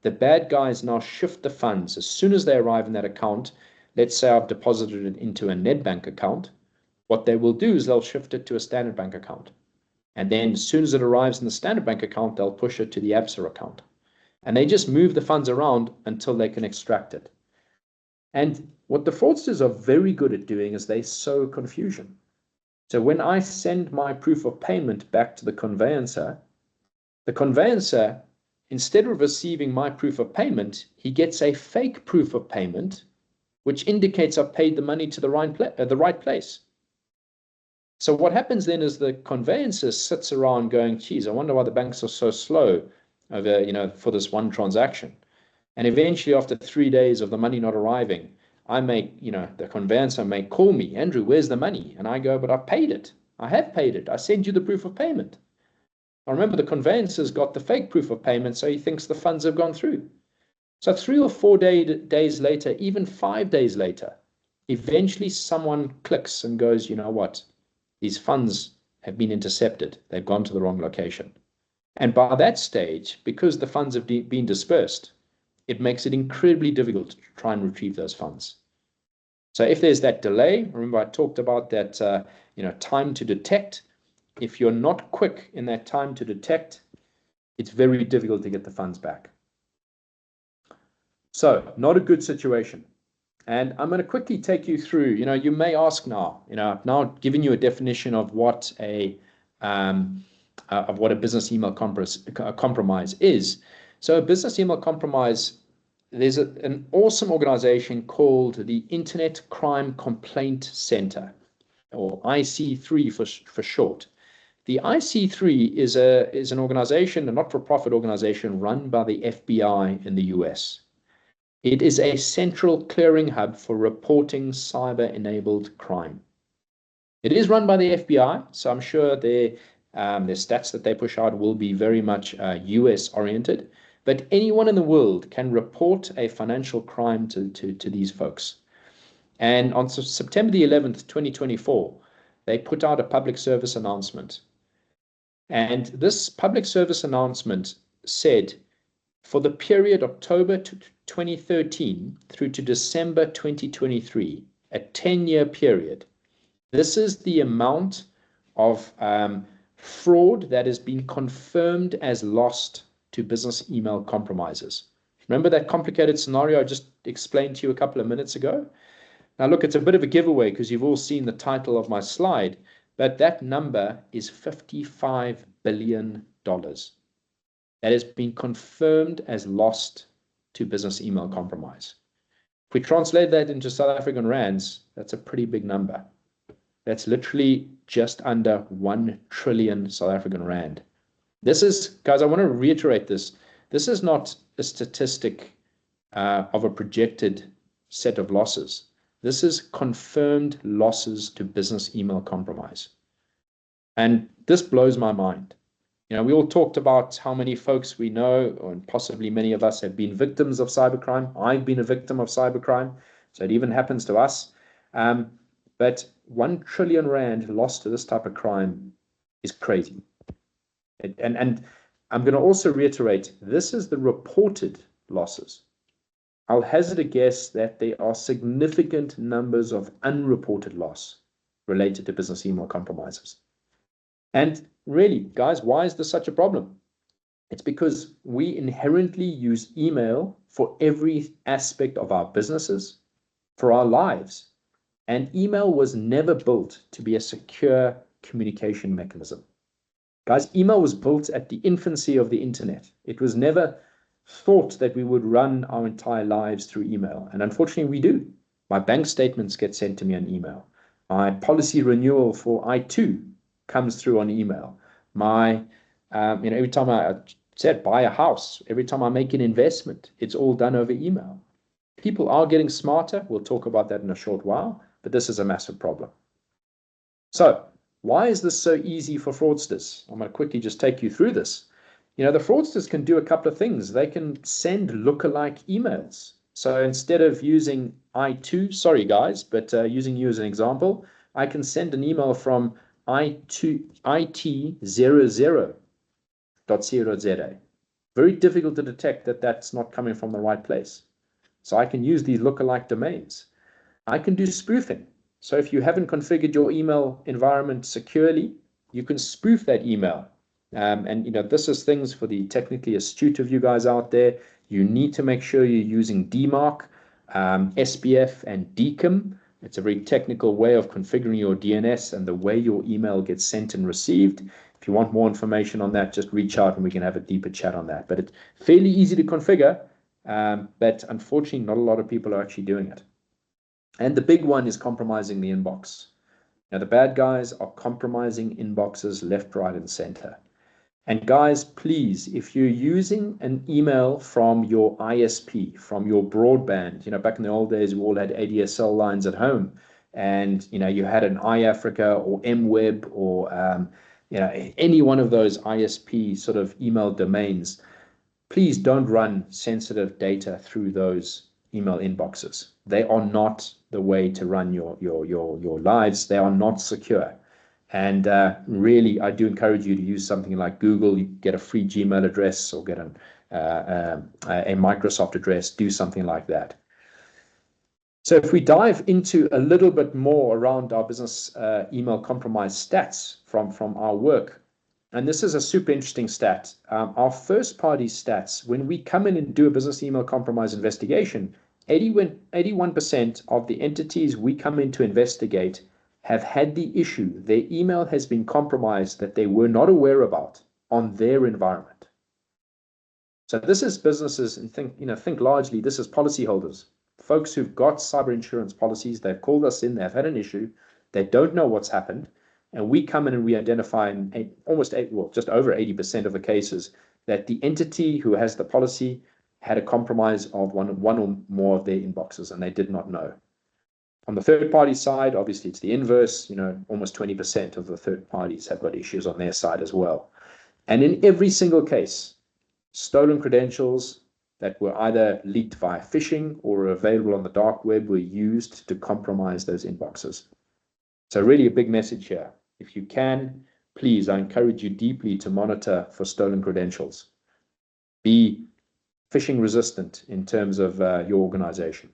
Speaker 2: the bad guys now shift the funds. As soon as they arrive in that account, let's say I've deposited it into a Nedbank account, what they will do is they'll shift it to a Standard Bank account. And then as soon as it arrives in the Standard Bank account, they'll push it to the Absa account. And they just move the funds around until they can extract it. And what the fraudsters are very good at doing is they sow confusion. So when I send my proof of payment back to the conveyancer, instead of receiving my proof of payment, he gets a fake proof of payment, which indicates I've paid the money to the right place. So what happens then is the conveyancer sits around going, geez, I wonder why the banks are so slow over, for this one transaction. And eventually, after 3 days of the money not arriving, the conveyancer may call me, Andrew, where's the money? And I go, but I paid it. I have paid it. I sent you the proof of payment. I remember the conveyancer's got the fake proof of payment, so he thinks the funds have gone through. So 3 or 4 days later, even 5 days later, eventually someone clicks and goes, you know what? These funds have been intercepted. They've gone to the wrong location. And by that stage, because the funds have been dispersed, it makes it incredibly difficult to try and retrieve those funds. So if there's that delay, remember I talked about that, time to detect. If you're not quick in that time to detect, it's very difficult to get the funds back. So not a good situation. And I'm going to quickly take you through, you may ask now, I've now given you a definition of what a business email compromise is. So a business email compromise, there's an awesome organization called the Internet Crime Complaint Center, or IC3 for short. The IC3 is an organization, a not-for-profit organization run by the FBI in the US. It is a central clearing hub for reporting cyber-enabled crime. It is run by the FBI, so I'm sure their stats that they push out will be very much US-oriented. But anyone in the world can report a financial crime to these folks. And on September the 11th, 2024, they put out a public service announcement. And this public service announcement said, for the period October 2013 through to December 2023, a 10-year period, this is the amount of fraud that has been confirmed as lost to business email compromises. Remember that complicated scenario I just explained to you a couple of minutes ago? Now look, it's a bit of a giveaway because you've all seen the title of my slide, but that number is $55 billion. That has been confirmed as lost to business email compromise. If we translate that into South African rands, that's a pretty big number. That's literally just under 1 trillion South African rand. This is, guys, I want to reiterate this. This is not a statistic of a projected set of losses. This is confirmed losses to business email compromise. And this blows my mind. We all talked about how many folks we know, and possibly many of us have been victims of cybercrime. I've been a victim of cybercrime, so it even happens to us. But 1 trillion rand lost to this type of crime is crazy. And I'm going to also reiterate, this is the reported losses. I'll hazard a guess that there are significant numbers of unreported loss related to business email compromises. And really, guys, why is this such a problem? It's because we inherently use email for every aspect of our businesses, for our lives. And email was never built to be a secure communication mechanism. Guys, email was built at the infancy of the internet. It was never thought that we would run our entire lives through email. And unfortunately, we do. My bank statements get sent to me on email. My policy renewal for I2 comes through on email. Every time I said buy a house, every time I make an investment, it's all done over email. People are getting smarter. We'll talk about that in a short while, but this is a massive problem. So why is this so easy for fraudsters? I'm going to quickly just take you through this. The fraudsters can do a couple of things. They can send lookalike emails. So instead of using I2, sorry guys, but using you as an example, I can send an email from it00.co.za. Very difficult to detect that that's not coming from the right place. So I can use these lookalike domains. I can do spoofing. So if you haven't configured your email environment securely, you can spoof that email. This is things for the technically astute of you guys out there. You need to make sure you're using DMARC, SPF, and DKIM. It's a very technical way of configuring your DNS and the way your email gets sent and received. If you want more information on that, just reach out and we can have a deeper chat on that. But it's fairly easy to configure, but unfortunately, not a lot of people are actually doing it. And the big one is compromising the inbox. Now, the bad guys are compromising inboxes left, right, and center. And guys, please, if you're using an email from your ISP, from your broadband, back in the old days, we all had ADSL lines at home, and you had an iAfrica or MWeb or any one of those ISP sort of email domains. Please don't run sensitive data through those email inboxes. They are not the way to run your lives. They are not secure. And really, I do encourage you to use something like Google. You get a free Gmail address or get a Microsoft address. Do something like that. So if we dive into a little bit more around our business email compromise stats from our work, and this is a super interesting stat. Our first-party stats, when we come in and do a business email compromise investigation, 81% of the entities we come in to investigate have had the issue. Their email has been compromised that they were not aware about on their environment. So this is businesses, and think largely, this is policyholders, folks who've got cyber insurance policies. They've called us in, they've had an issue, they don't know what's happened, and we come in and we identify in just over 80% of the cases that the entity who has the policy had a compromise of one or more of their inboxes, and they did not know. On the third-party side, obviously, it's the inverse. Almost 20% of the third parties have got issues on their side as well. And in every single case, stolen credentials that were either leaked via phishing or available on the dark web were used to compromise those inboxes. So really a big message here. If you can, please, I encourage you deeply to monitor for stolen credentials. Be phishing resistant in terms of your organization.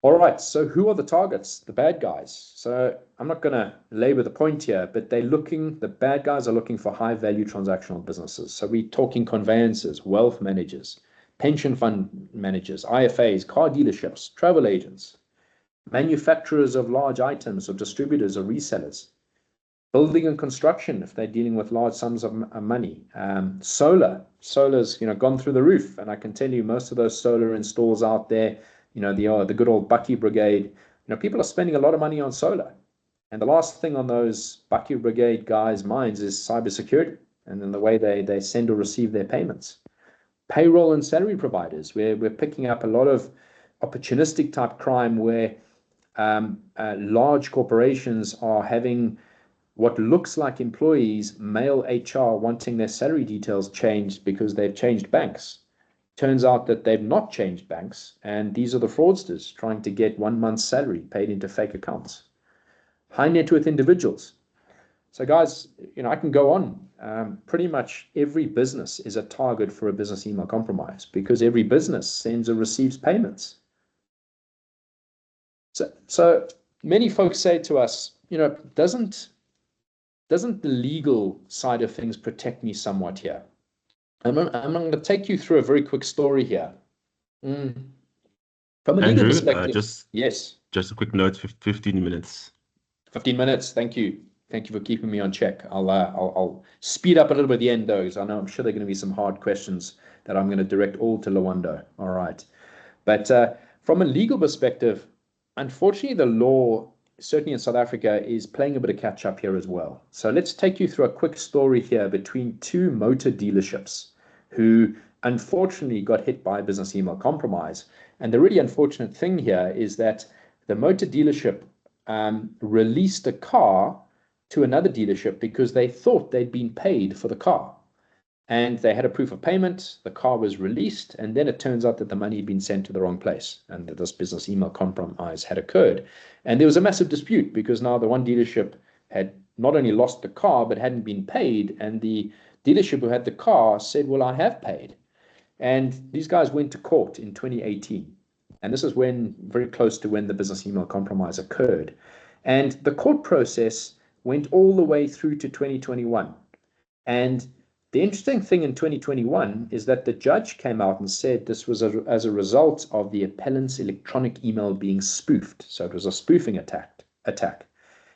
Speaker 2: All right, so who are the targets? The bad guys. So I'm not going to labor the point here, but the bad guys are looking for high value transactional businesses. So we're talking conveyancers, wealth managers, pension fund managers, IFAs, car dealerships, travel agents, manufacturers of large items or distributors or resellers. Building and construction, if they're dealing with large sums of money. Solar's, gone through the roof. And I can tell you most of those solar installs out there, the good old Bucky Brigade, people are spending a lot of money on solar. And the last thing on those Bucky Brigade guys' minds is cybersecurity and then the way they send or receive their payments. Payroll and salary providers, where we're picking up a lot of opportunistic type crime where large corporations are having what looks like employees mail HR wanting their salary details changed because they've changed banks. Turns out that they've not changed banks, and these are the fraudsters trying to get 1 month's salary paid into fake accounts. High net worth individuals. So guys, I can go on. Pretty much every business is a target for a business email compromise because every business sends or receives payments. So many folks say to us, doesn't the legal side of things protect me somewhat here? I'm going to take you through a very quick story here. From a legal
Speaker 1: Andrew,
Speaker 2: perspective, yes.
Speaker 1: Just a quick note, 15 minutes.
Speaker 2: 15 minutes. Thank you. Thank you for keeping me on check. I'll speed up a little bit at the end, though. I know I'm sure there are going to be some hard questions that I'm going to direct all to Lwando. All right. But from a legal perspective, unfortunately, the law, certainly in South Africa, is playing a bit of catch up here as well. So let's take you through a quick story here between two motor dealerships who unfortunately got hit by business email compromise. And the really unfortunate thing here is that the motor dealership released a car to another dealership because they thought they'd been paid for the car. And they had a proof of payment, the car was released, and then it turns out that the money had been sent to the wrong place and that this business email compromise had occurred. And there was a massive dispute because now the one dealership had not only lost the car, but hadn't been paid. And the dealership who had the car said, well, I have paid. And these guys went to court in 2018. And this is very close to when the business email compromise occurred. And the court process went all the way through to 2021. And the interesting thing in 2021 is that the judge came out and said this was as a result of the appellant's electronic email being spoofed. So it was a spoofing attack.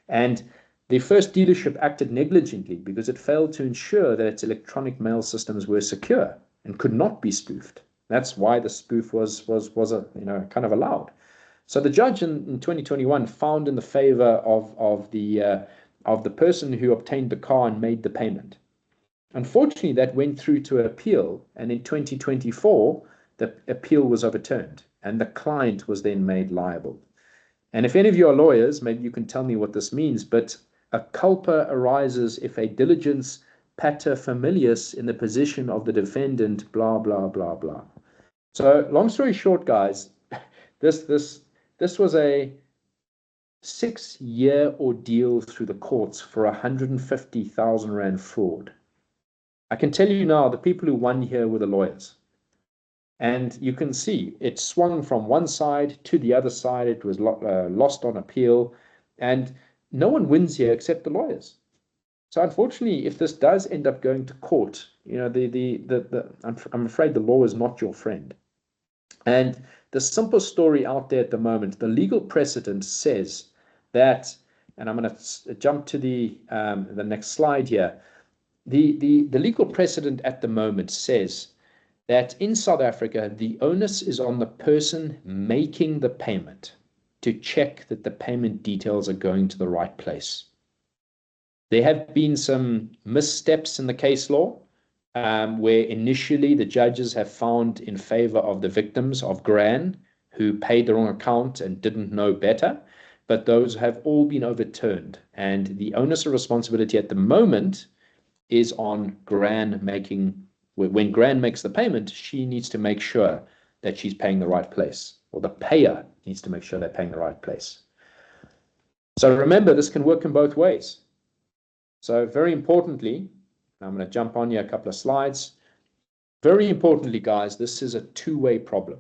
Speaker 2: And the first dealership acted negligently because it failed to ensure that its electronic mail systems were secure and could not be spoofed. That's why the spoof was kind of allowed. So the judge in 2021 found in the favor of the person who obtained the car and made the payment. Unfortunately, that went through to appeal, and in 2024, the appeal was overturned, and the client was then made liable. And if any of you are lawyers, maybe you can tell me what this means, but a culpa arises if a diligence pater familias in the position of the defendant, blah, blah, blah, blah. So long story short, guys, this was a 6-year ordeal through the courts for 150,000 Rand fraud. I can tell you now, the people who won here were the lawyers. And you can see it swung from one side to the other side. It was lost on appeal. And no one wins here except the lawyers. So unfortunately, if this does end up going to court, I'm afraid the law is not your friend. And the simple story out there at the moment, the legal precedent says that, and I'm going to jump to the next slide here. The legal precedent at the moment says that in South Africa, the onus is on the person making the payment to check that the payment details are going to the right place. There have been some missteps in the case law where initially the judges have found in favor of the victims of Gran who paid the wrong account and didn't know better, but those have all been overturned. And the onus of responsibility at the moment is on Gran when Gran makes the payment, she needs to make sure that she's paying the right place, or the payer needs to make sure they're paying the right place. So remember, this can work in both ways. So very importantly, I'm going to jump on here a couple of slides. Very importantly, guys, this is a two-way problem.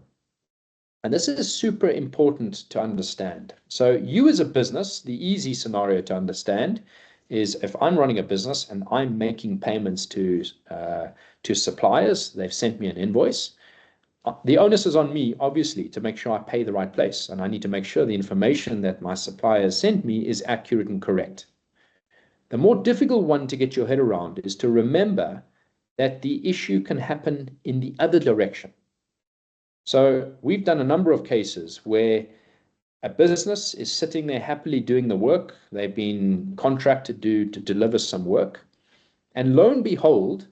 Speaker 2: And this is super important to understand. So you as a business, the easy scenario to understand is if I'm running a business and I'm making payments to suppliers, they've sent me an invoice. The onus is on me, obviously, to make sure I pay the right place. And I need to make sure the information that my supplier sent me is accurate and correct. The more difficult one to get your head around is to remember that the issue can happen in the other direction. So we've done a number of cases where a business is sitting there happily doing the work. They've been contracted to deliver some work. And lo and behold,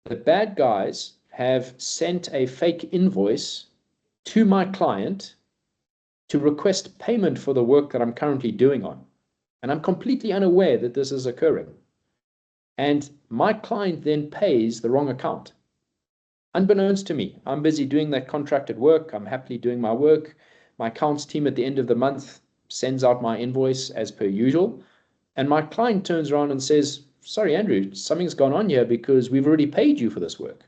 Speaker 2: the bad guys have sent a fake invoice to my client to request payment for the work that I'm currently doing on. And I'm completely unaware that this is occurring. And my client then pays the wrong account. Unbeknownst to me, I'm busy doing that contracted work. I'm happily doing my work. My accounts team at the end of the month sends out my invoice as per usual. And my client turns around and says, sorry, Andrew, something's gone on here because we've already paid you for this work.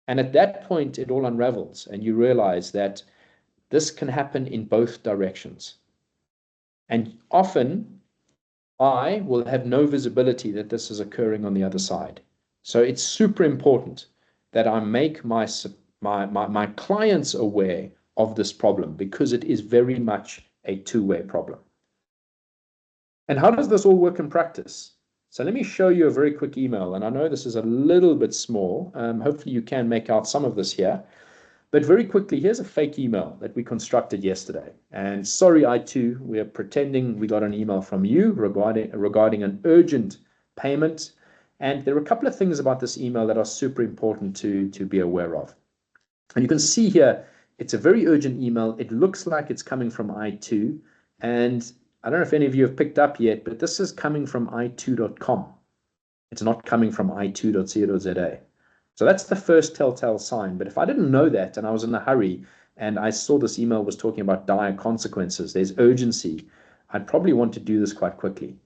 Speaker 2: And at that point, it all unravels and you realize that this can happen in both directions. And often I will have no visibility that this is occurring on the other side. So it's super important that I make my clients aware of this problem because it is very much a two-way problem. And how does this all work in practice? So let me show you a very quick email. And I know this is a little bit small. Hopefully you can make out some of this here. But very quickly, here's a fake email that we constructed yesterday. And sorry, I2, we are pretending we got an email from you regarding an urgent payment. And there are a couple of things about this email that are super important to be aware of. And you can see here, it's a very urgent email. It looks like it's coming from I2. And I don't know if any of you have picked up yet, but this is coming from i2.com. It's not coming from i2.co.za. So that's the first telltale sign. But if I didn't know that and I was in a hurry and I saw this email was talking about dire consequences, there's urgency, I'd probably want to do this quite quickly.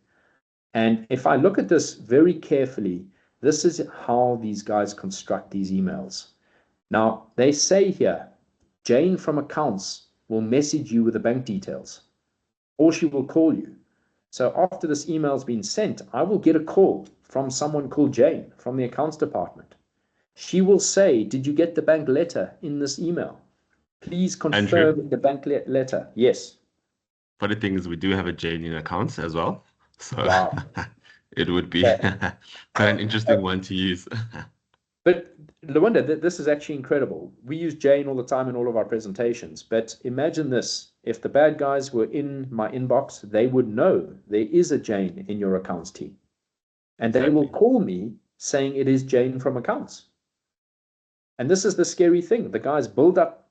Speaker 2: And if I look at this very carefully, this is how these guys construct these emails. Now, they say here, Jane from accounts will message you with the bank details, or she will call you. So after this email's been sent, I will get a call from someone called Jane from the accounts department. She will say, did you get the bank letter in this email? Please
Speaker 1: Andrew,
Speaker 2: confirm the bank letter. Yes.
Speaker 1: funny thing is we do have a Jane in accounts as well. So
Speaker 2: Wow.
Speaker 1: it would be
Speaker 2: Okay.
Speaker 1: quite an interesting one to use.
Speaker 2: But Lawanda, this is actually incredible. We use Jane all the time in all of our presentations. But imagine this. If the bad guys were in my inbox, they would know there is a Jane in your accounts team. And they will
Speaker 1: Exactly.
Speaker 2: call me saying it is Jane from accounts. And this is the scary thing. The guys build up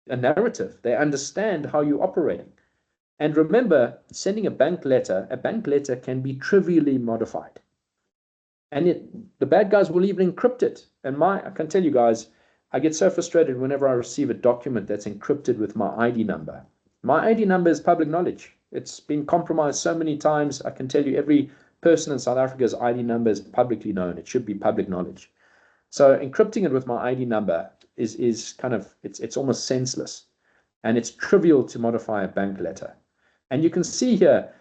Speaker 2: a narrative. They understand how you're operating. And remember, sending a bank letter can be trivially modified. And the bad guys will even encrypt it. And I can tell you guys, I get so frustrated whenever I receive a document that's encrypted with my ID number. My ID number is public knowledge. It's been compromised so many times. I can tell you every person in South Africa's ID number is publicly known. It should be public knowledge. So encrypting it with my ID number is kind of, it's almost senseless. And it's trivial to modify a bank letter. And you can see here,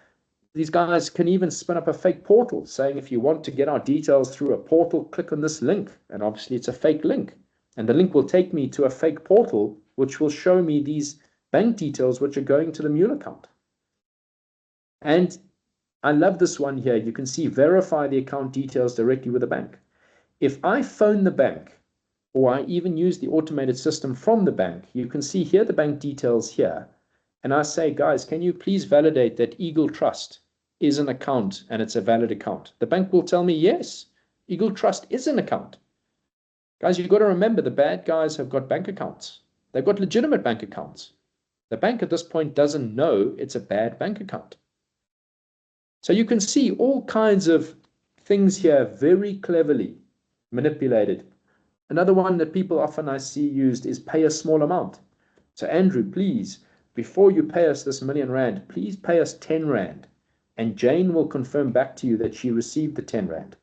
Speaker 2: these guys can even spin up a fake portal saying, if you want to get our details through a portal, click on this link. And obviously it's a fake link. And the link will take me to a fake portal, which will show me these bank details, which are going to the mule account. And I love this one here. You can see verify the account details directly with the bank. If I phone the bank, or I even use the automated system from the bank, you can see here the bank details here. And I say, guys, can you please validate that Eagle Trust is an account and it's a valid account? The bank will tell me, yes, Eagle Trust is an account. Guys, you've got to remember the bad guys have got bank accounts. They've got legitimate bank accounts. The bank at this point doesn't know it's a bad bank account. So you can see all kinds of things here very cleverly manipulated. Another one that people often I see used is pay a small amount. So Andrew, please, before you pay us this R1,000,000, please pay us 10 Rand. And Jane will confirm back to you that she received the 10 Rand.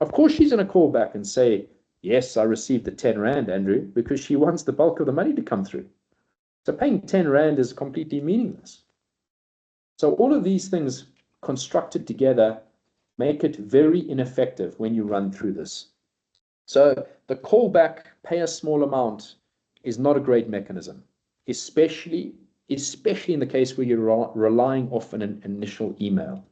Speaker 2: Of course, she's going to call back and say, yes, I received the 10 Rand, Andrew, because she wants the bulk of the money to come through. So paying 10 Rand is completely meaningless. So all of these things constructed together make it very ineffective when you run through this. So the callback, pay a small amount, is not a great mechanism, especially in the case where you're relying off an initial email.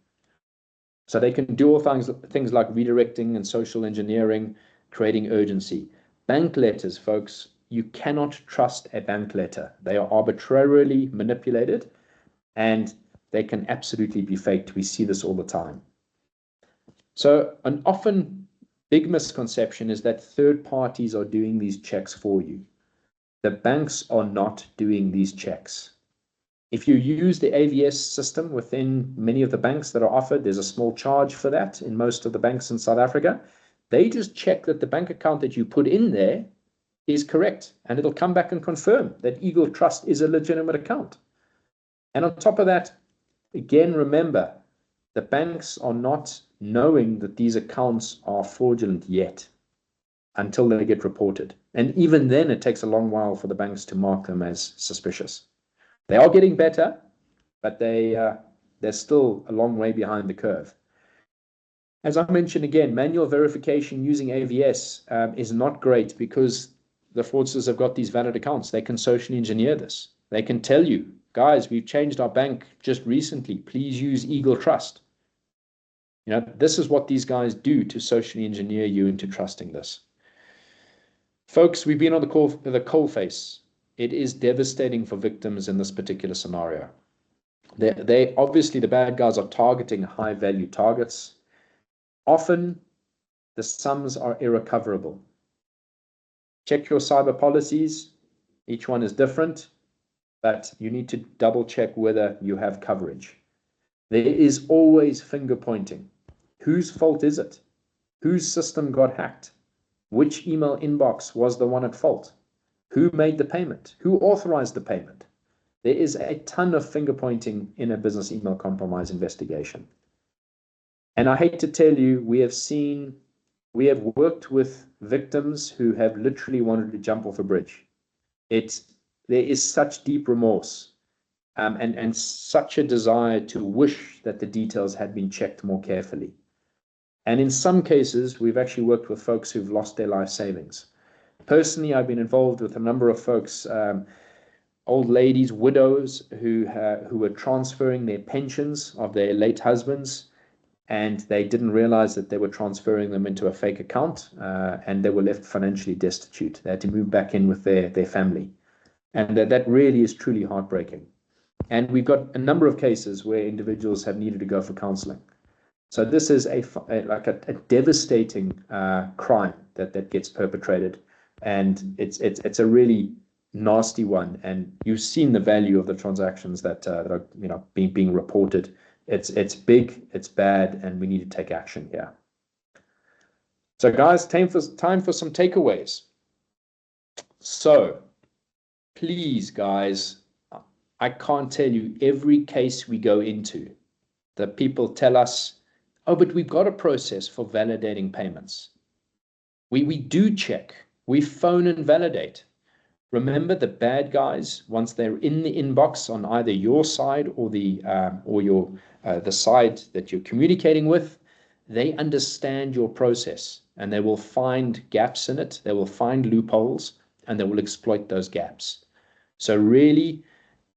Speaker 2: So they can do all things like redirecting and social engineering, creating urgency. Bank letters, folks, you cannot trust a bank letter. They are arbitrarily manipulated and they can absolutely be faked. We see this all the time. So an often big misconception is that third parties are doing these checks for you. The banks are not doing these checks. If you use the AVS system within many of the banks that are offered, there's a small charge for that in most of the banks in South Africa. They just check that the bank account that you put in there is correct, and it'll come back and confirm that Eagle Trust is a legitimate account. And on top of that, again, remember, the banks are not knowing that these accounts are fraudulent yet until they get reported. And even then, it takes a long while for the banks to mark them as suspicious. They are getting better, but they're still a long way behind the curve. As I mentioned again, manual verification using AVS is not great because the fraudsters have got these valid accounts. They can socially engineer this. They can tell you, guys, we've changed our bank just recently. Please use Eagle Trust. You know, this is what these guys do to socially engineer you into trusting this. Folks, we've been on the coal face. It is devastating for victims in this particular scenario. They obviously, the bad guys are targeting high value targets. Often the sums are irrecoverable. Check your cyber policies. Each one is different, but you need to double check whether you have coverage. There is always finger pointing. Whose fault is it? Whose system got hacked? Which email inbox was the one at fault? Who made the payment? Who authorized the payment? There is a ton of finger pointing in a business email compromise investigation. And I hate to tell you, we have worked with victims who have literally wanted to jump off a bridge. There is such deep remorse and such a desire to wish that the details had been checked more carefully. And in some cases, we've actually worked with folks who've lost their life savings. Personally, I've been involved with a number of folks, old ladies, widows, who were transferring their pensions of their late husbands, and they didn't realize that they were transferring them into a fake account, and they were left financially destitute. They had to move back in with their family. And that really is truly heartbreaking. And we've got a number of cases where individuals have needed to go for counseling. So this is a devastating crime that gets perpetrated, and it's a really nasty one. And you've seen the value of the transactions that are being reported. It's big, it's bad, and we need to take action here. So guys, time for some takeaways. So please, guys, I can't tell you every case we go into that people tell us, oh, but we've got a process for validating payments. We do check. We phone and validate. Remember, the bad guys, once they're in the inbox on either your side or the side that you're communicating with, they understand your process and they will find gaps in it. They will find loopholes and they will exploit those gaps. So really,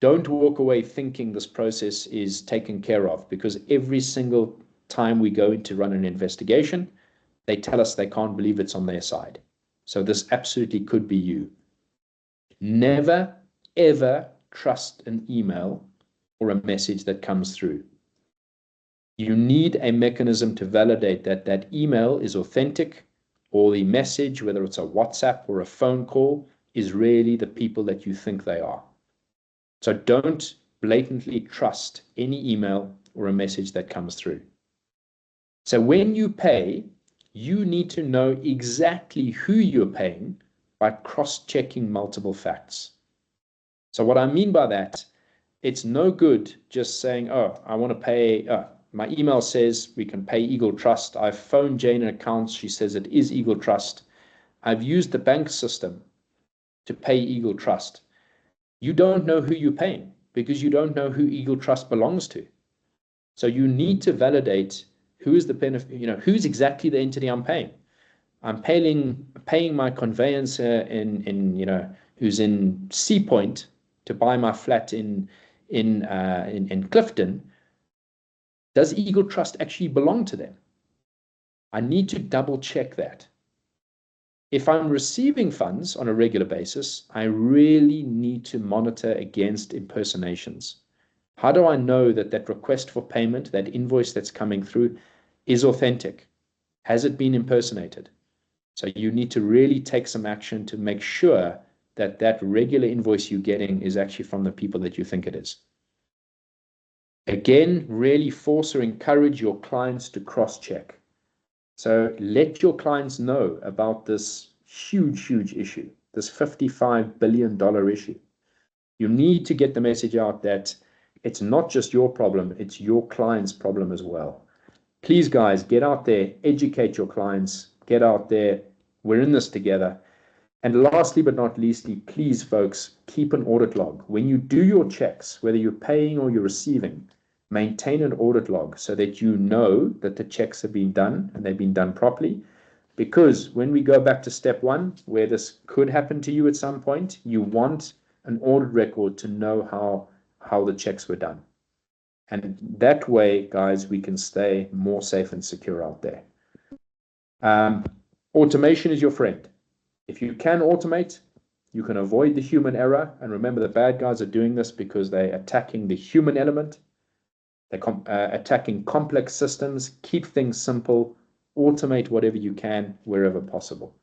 Speaker 2: don't walk away thinking this process is taken care of, because every single time we go in to run an investigation, they tell us they can't believe it's on their side. So this absolutely could be you. Never, ever trust an email or a message that comes through. You need a mechanism to validate that that email is authentic, or the message, whether it's a WhatsApp or a phone call, is really the people that you think they are. So don't blatantly trust any email or a message that comes through. So when you pay, you need to know exactly who you're paying by cross-checking multiple facts. So what I mean by that, it's no good just saying, oh, I want to pay, my email says we can pay Eagle Trust. I've phoned Jane in accounts. She says it is Eagle Trust. I've used the bank system to pay Eagle Trust. You don't know who you're paying because you don't know who Eagle Trust belongs to. So you need to validate who is the benefit, who's exactly the entity I'm paying. I'm paying my conveyancer who's in Sea Point to buy my flat in Clifton. Does Eagle Trust actually belong to them? I need to double check that. If I'm receiving funds on a regular basis, I really need to monitor against impersonations. How do I know that that request for payment, that invoice that's coming through, is authentic? Has it been impersonated? So you need to really take some action to make sure that that regular invoice you're getting is actually from the people that you think it is. Again, really force or encourage your clients to cross-check. So let your clients know about this huge, huge issue, this $55 billion issue. You need to get the message out that it's not just your problem, it's your client's problem as well. Please, guys, get out there, educate your clients, get out there. We're in this together. And lastly, but not leastly, please, folks, keep an audit log. When you do your checks, whether you're paying or you're receiving, maintain an audit log so that you know that the checks have been done and they've been done properly. Because when we go back to step one, where this could happen to you at some point, you want an audit record to know how the checks were done. And that way, guys, we can stay more safe and secure out there. Automation is your friend. If you can automate, you can avoid the human error. And remember, the bad guys are doing this because they're attacking the human element. They're attacking complex systems. Keep things simple. Automate whatever you can wherever possible.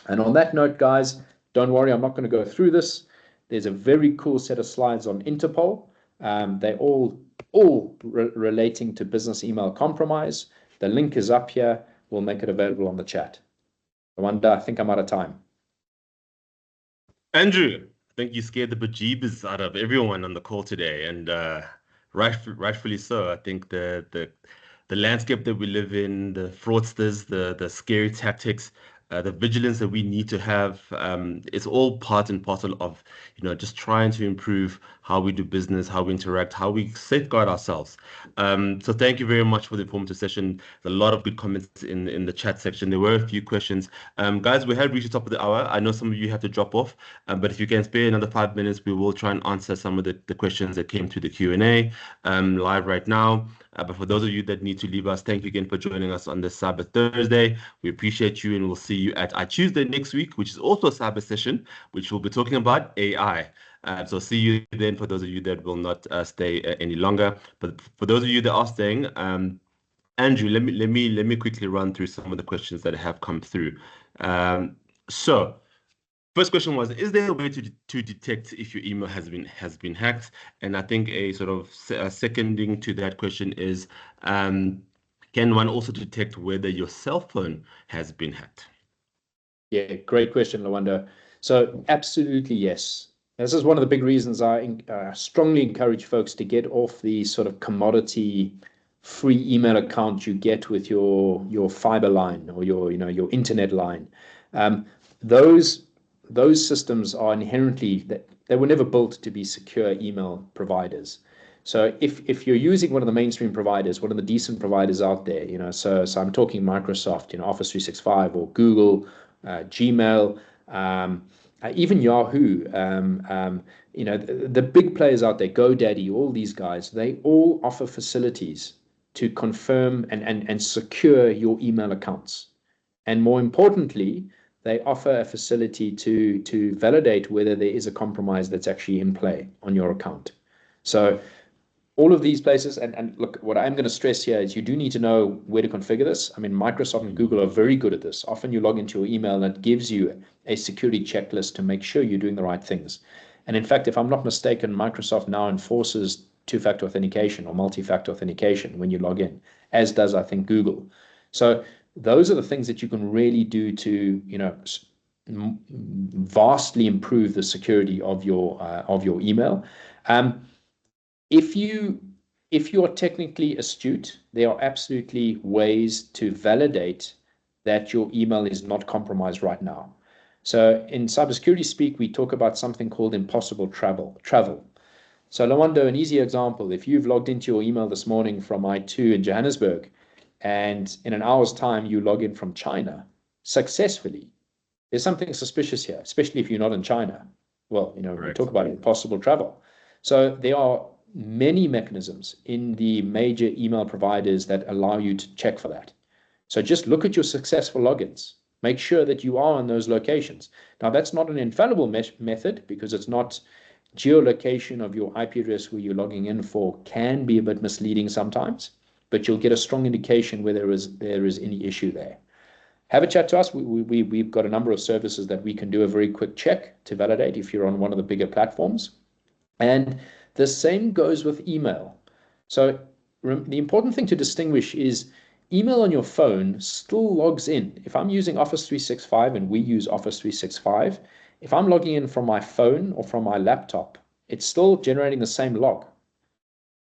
Speaker 2: And on that note, guys, don't worry, I'm not going to go through this. There's a very cool set of slides on Interpol. They're all relating to business email compromise. The link is up here. We'll make it available on the chat. Wanda, I think I'm out of time.
Speaker 1: Andrew, I think you scared the bejeebus out of everyone on the call today, and rightfully so. I think the landscape that we live in, the fraudsters, the scary tactics, the vigilance that we need to have, it's all part and parcel of, just trying to improve how we do business, how we interact, how we safeguard ourselves. So thank you very much for the informative session. There's a lot of good comments in the chat section. There were a few questions. Guys, we have reached the top of the hour. I know some of you have to drop off, but if you can spare another 5 minutes, we will try and answer some of the questions that came through the Q&A live right now. But for those of you that need to leave us, thank you again for joining us on this Cyber Thursday. We appreciate you, and we'll see you at iTuesday next week, which is also a cyber session, which we'll be talking about AI. So see you then for those of you that will not stay any longer. But for those of you that are staying, Andrew, let me quickly run through some of the questions that have come through. So first question was, is there a way to detect if your email has been hacked? And I think a sort of seconding to that question is, can one also detect whether your cell phone has been hacked?
Speaker 2: Yeah, great question, Lawanda. So absolutely yes. This is one of the big reasons I strongly encourage folks to get off the sort of commodity free email account you get with your fiber line or your internet line. Those systems are inherently they were never built to be secure email providers. So if you're using one of the mainstream providers, one of the decent providers out there, so I'm talking Microsoft, Office 365 or Google, Gmail, even Yahoo, the big players out there, GoDaddy, all these guys, they all offer facilities to confirm and secure your email accounts. And more importantly, they offer a facility to validate whether there is a compromise that's actually in play on your account. So all of these places, and look, what I'm going to stress here is you do need to know where to configure this. I mean, Microsoft and Google are very good at this. Often you log into your email and it gives you a security checklist to make sure you're doing the right things. And in fact, if I'm not mistaken, Microsoft now enforces two-factor authentication or multi-factor authentication when you log in, as does, I think, Google. So those are the things that you can really do to, vastly improve the security of your email. If you are technically astute, there are absolutely ways to validate that your email is not compromised right now. So in cybersecurity speak, we talk about something called impossible travel. So Lawanda, an easy example, if you've logged into your email this morning from I2 in Johannesburg, and in an hour's time you log in from China successfully, there's something suspicious here, especially if you're not in China. Well, we talk about impossible travel. So there are many mechanisms in the major email providers that allow you to check for that. So just look at your successful logins. Make sure that you are in those locations. Now, that's not an infallible method because it's not geolocation of your IP address where you're logging in for can be a bit misleading sometimes, but you'll get a strong indication where there is any issue there. Have a chat to us. We've got a number of services that we can do a very quick check to validate if you're on one of the bigger platforms. And the same goes with email. So the important thing to distinguish is email on your phone still logs in. If I'm using Office 365 and we use Office 365, if I'm logging in from my phone or from my laptop, it's still generating the same log.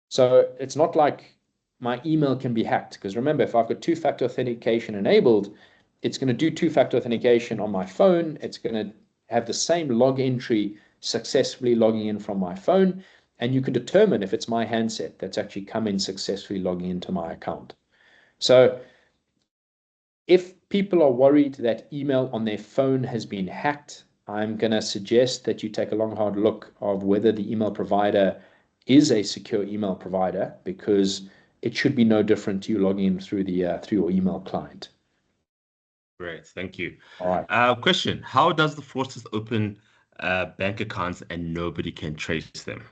Speaker 2: So it's not like my email can be hacked. Because remember, if I've got two-factor authentication enabled, it's going to do two-factor authentication on my phone. It's going to have the same log entry successfully logging in from my phone. And you can determine if it's my handset that's actually come in successfully logging into my account. So if people are worried that email on their phone has been hacked, I'm going to suggest that you take a long, hard look of whether the email provider is a secure email provider, because it should be no different to you logging in through your email client.
Speaker 1: Great, thank you.
Speaker 2: All right.
Speaker 1: Question: how does the fraudsters open bank accounts and nobody can trace them?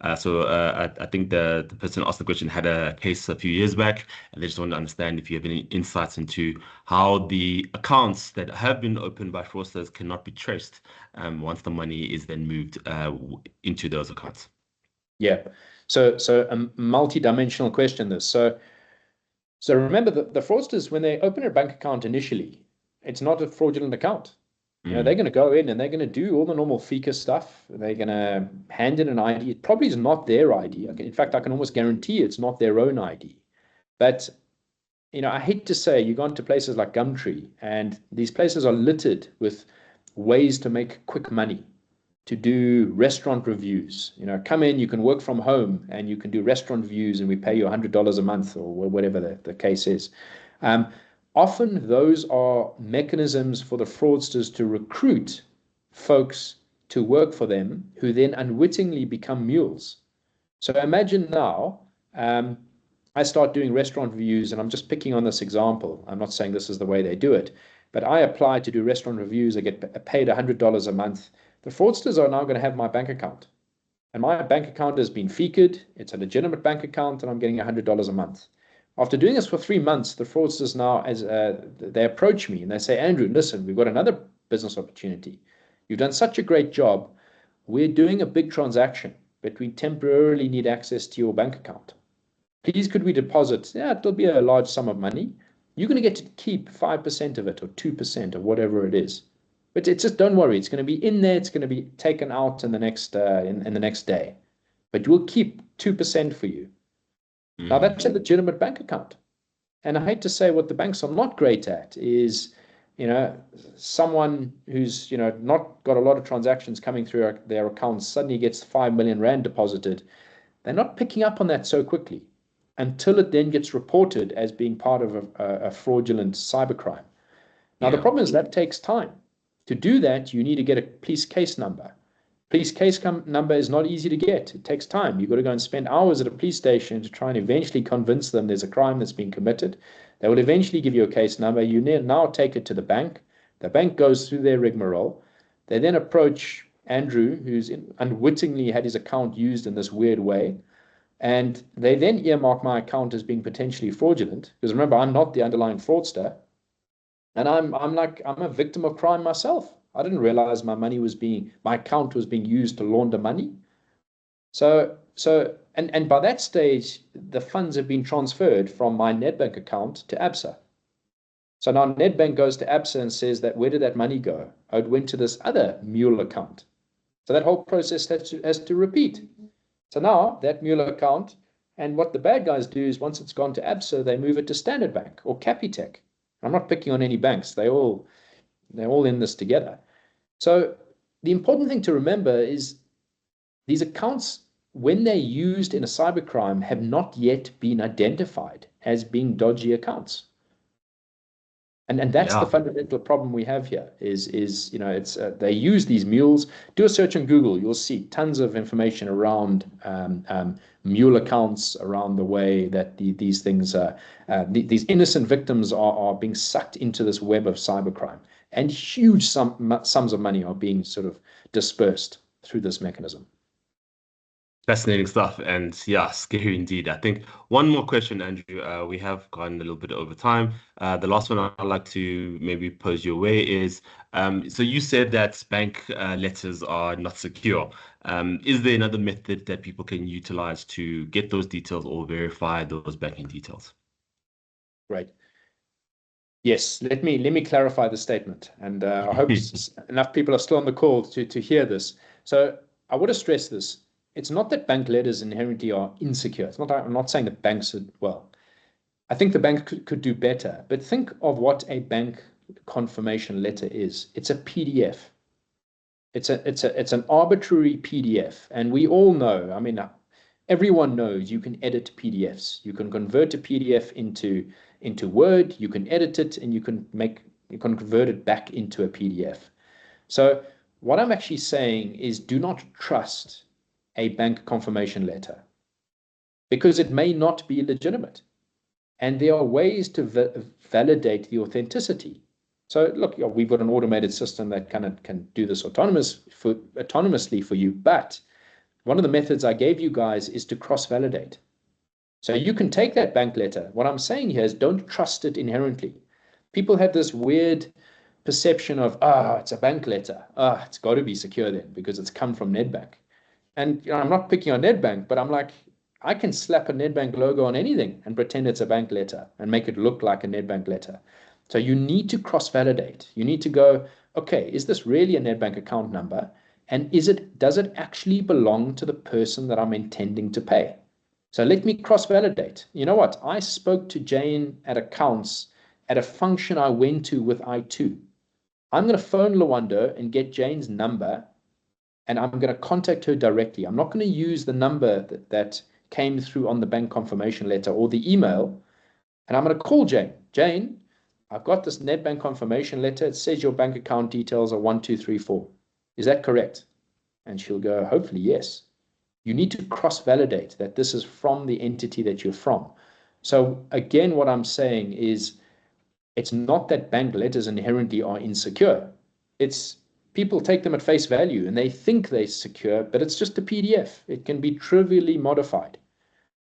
Speaker 1: I think the person asked the question had a case a few years back, and they just want to understand if you have any insights into how the accounts that have been opened by fraudsters cannot be traced once the money is then moved into those accounts.
Speaker 2: Yeah. So a multi-dimensional question this. So remember the fraudsters, when they open a bank account initially, it's not a fraudulent account. You know, they're going to go in and they're going to do all the normal FICA stuff. They're going to hand in an ID. It probably is not their ID. In fact, I can almost guarantee it's not their own ID. But, you know, I hate to say, you go into places like Gumtree, and these places are littered with ways to make quick money, to do restaurant reviews. You know, come in, you can work from home and you can do restaurant reviews and we pay you $100 a month or whatever the case is. Often those are mechanisms for the fraudsters to recruit folks to work for them who then unwittingly become mules. So imagine now, I start doing restaurant reviews, and I'm just picking on this example. I'm not saying this is the way they do it, but I apply to do restaurant reviews. I get paid $100 a month. The fraudsters are now going to have my bank account. And my bank account has been FICA'd. It's a legitimate bank account, and I'm getting $100 a month. After doing this for 3 months, the fraudsters now, they approach me and they say, Andrew, listen, we've got another business opportunity. You've done such a great job. We're doing a big transaction, but we temporarily need access to your bank account. Please, could we deposit? Yeah, it'll be a large sum of money. You're going to get to keep 5% of it or 2% or whatever it is. But it's just, don't worry, it's going to be in there. It's going to be taken out in the next in the next day. But we'll keep 2% for you. Now, that's a legitimate bank account. And I hate to say, what the banks are not great at is, you know, someone who's, you know, not got a lot of transactions coming through their accounts suddenly gets 5 million rand deposited. They're not picking up on that so quickly until it then gets reported as being part of a fraudulent cybercrime. Now, the problem is that takes time. To do that, you need to get a police case number. Police case number is not easy to get. It takes time. You've got to go and spend hours at a police station to try and eventually convince them there's a crime that's been committed. They will eventually give you a case number. You now take it to the bank. The bank goes through their rigmarole. They then approach Andrew, who's unwittingly had his account used in this weird way. And they then earmark my account as being potentially fraudulent. Because remember, I'm not the underlying fraudster. And I'm a victim of crime myself. I didn't realize my account was being used to launder money. And by that stage, the funds have been transferred from my Nedbank account to Absa. So now Nedbank goes to Absa and says that, where did that money go? Oh, it went to this other mule account. So that whole process has to repeat. So now that mule account, and what the bad guys do is, once it's gone to Absa, they move it to Standard Bank or Capitec. I'm not picking on any banks. They're all in this together. So the important thing to remember is these accounts, when they're used in a cybercrime, have not yet been identified as being dodgy accounts. And that's the
Speaker 1: Yeah.
Speaker 2: fundamental problem we have here is it's they use these mules. Do a search on Google, you'll see tons of information around mule accounts, around the way that these things these innocent victims are being sucked into this web of cybercrime, and huge sums of money are being sort of dispersed through this mechanism.
Speaker 1: Fascinating stuff, and yeah, scary indeed. I think one more question, Andrew. We have gone a little bit over time. The last one I'd like to maybe pose your way is, so you said that bank letters are not secure. Is there another method that people can utilize to get those details or verify those banking details?
Speaker 2: Right. Yes, let me clarify the statement, and I hope enough people are still on the call to hear this. So I want to stress this. It's not that bank letters inherently are insecure. It's not. I'm not saying that banks are, well, I think the bank could do better, but think of what a bank confirmation letter is. It's a PDF. It's an arbitrary PDF, and we all know. I mean, everyone knows you can edit PDFs. You can convert a PDF into Word. You can edit it, and you can convert it back into a PDF. So what I'm actually saying is, do not trust a bank confirmation letter because it may not be legitimate, and there are ways to validate the authenticity. So look, we've got an automated system that can do this autonomously for you. But one of the methods I gave you guys is to cross-validate. So you can take that bank letter. What I'm saying here is don't trust it inherently. People have this weird perception of, it's a bank letter. It's got to be secure then because it's come from Nedbank. And I'm not picking on Nedbank, but I'm like, I can slap a Nedbank logo on anything and pretend it's a bank letter and make it look like a Nedbank letter. So you need to cross-validate. You need to go, okay, is this really a Nedbank account number? And does it actually belong to the person that I'm intending to pay? So let me cross-validate. You know what? I spoke to Jane at accounts at a function I went to with I2. I'm going to phone Lwando and get Jane's number, and I'm going to contact her directly. I'm not going to use the number that came through on the bank confirmation letter or the email, and I'm going to call Jane. Jane, I've got this Nedbank confirmation letter. It says your bank account details are 1234. Is that correct? And she'll go, hopefully, yes. You need to cross-validate that this is from the entity that you're from. So again, what I'm saying is it's not that bank letters inherently are insecure. It's people take them at face value and they think they're secure, but it's just a PDF. It can be trivially modified.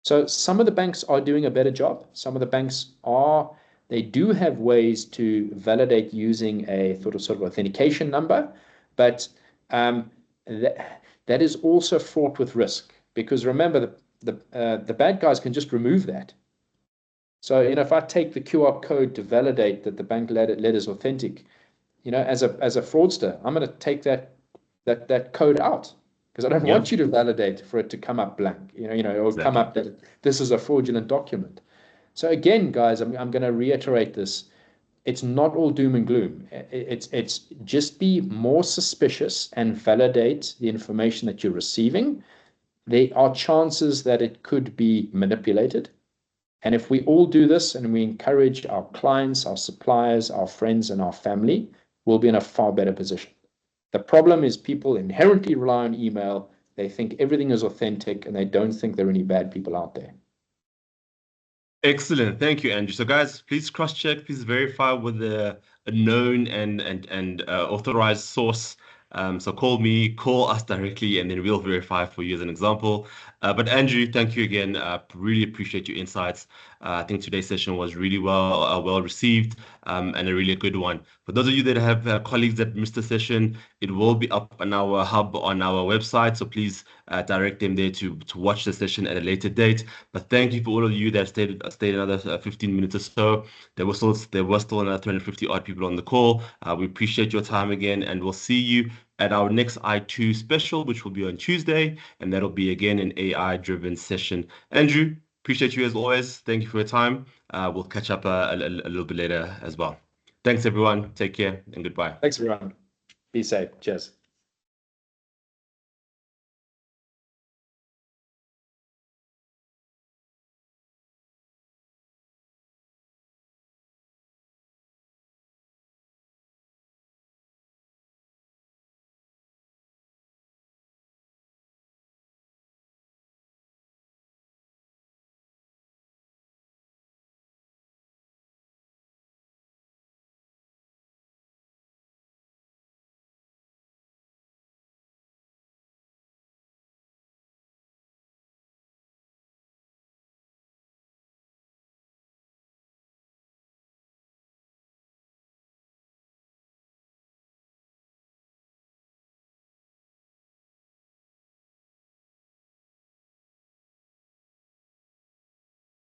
Speaker 2: So some of the banks are doing a better job. Some of the banks they do have ways to validate using a sort of authentication number, but that is also fraught with risk because remember the bad guys can just remove that. So if I take the QR code to validate that the bank letter is authentic, as a fraudster, I'm going to take that code out because I don't
Speaker 1: Yeah,
Speaker 2: want you to validate for it to come up blank, or come
Speaker 1: exactly.
Speaker 2: up that this is a fraudulent document. So again, guys, I'm going to reiterate this. It's not all doom and gloom. It's just be more suspicious and validate the information that you're receiving. There are chances that it could be manipulated. And if we all do this and we encourage our clients, our suppliers, our friends, and our family, we'll be in a far better position. The problem is people inherently rely on email. They think everything is authentic and they don't think there are any bad people out there.
Speaker 1: Excellent. Thank you, Andrew. So, guys, please cross-check, please verify with a known and authorized source. So call me, call us directly, and then we'll verify for you as an example. But Andrew, thank you again. Really appreciate your insights. I think today's session was really well received, and a really good one. For those of you that have colleagues that missed the session, it will be up on our hub on our website. So please direct them there to watch the session at a later date. But thank you for all of you that stayed another 15 minutes or so. There was still another 250 odd people on the call. We appreciate your time again, and we'll see you at our next I2 special, which will be on Tuesday, and that'll be again an AI-driven session. Andrew, appreciate you as always. Thank you for your time. We'll catch up a little bit later as well. Thanks, everyone. Take care and goodbye.
Speaker 2: Thanks, everyone. Be safe. Cheers.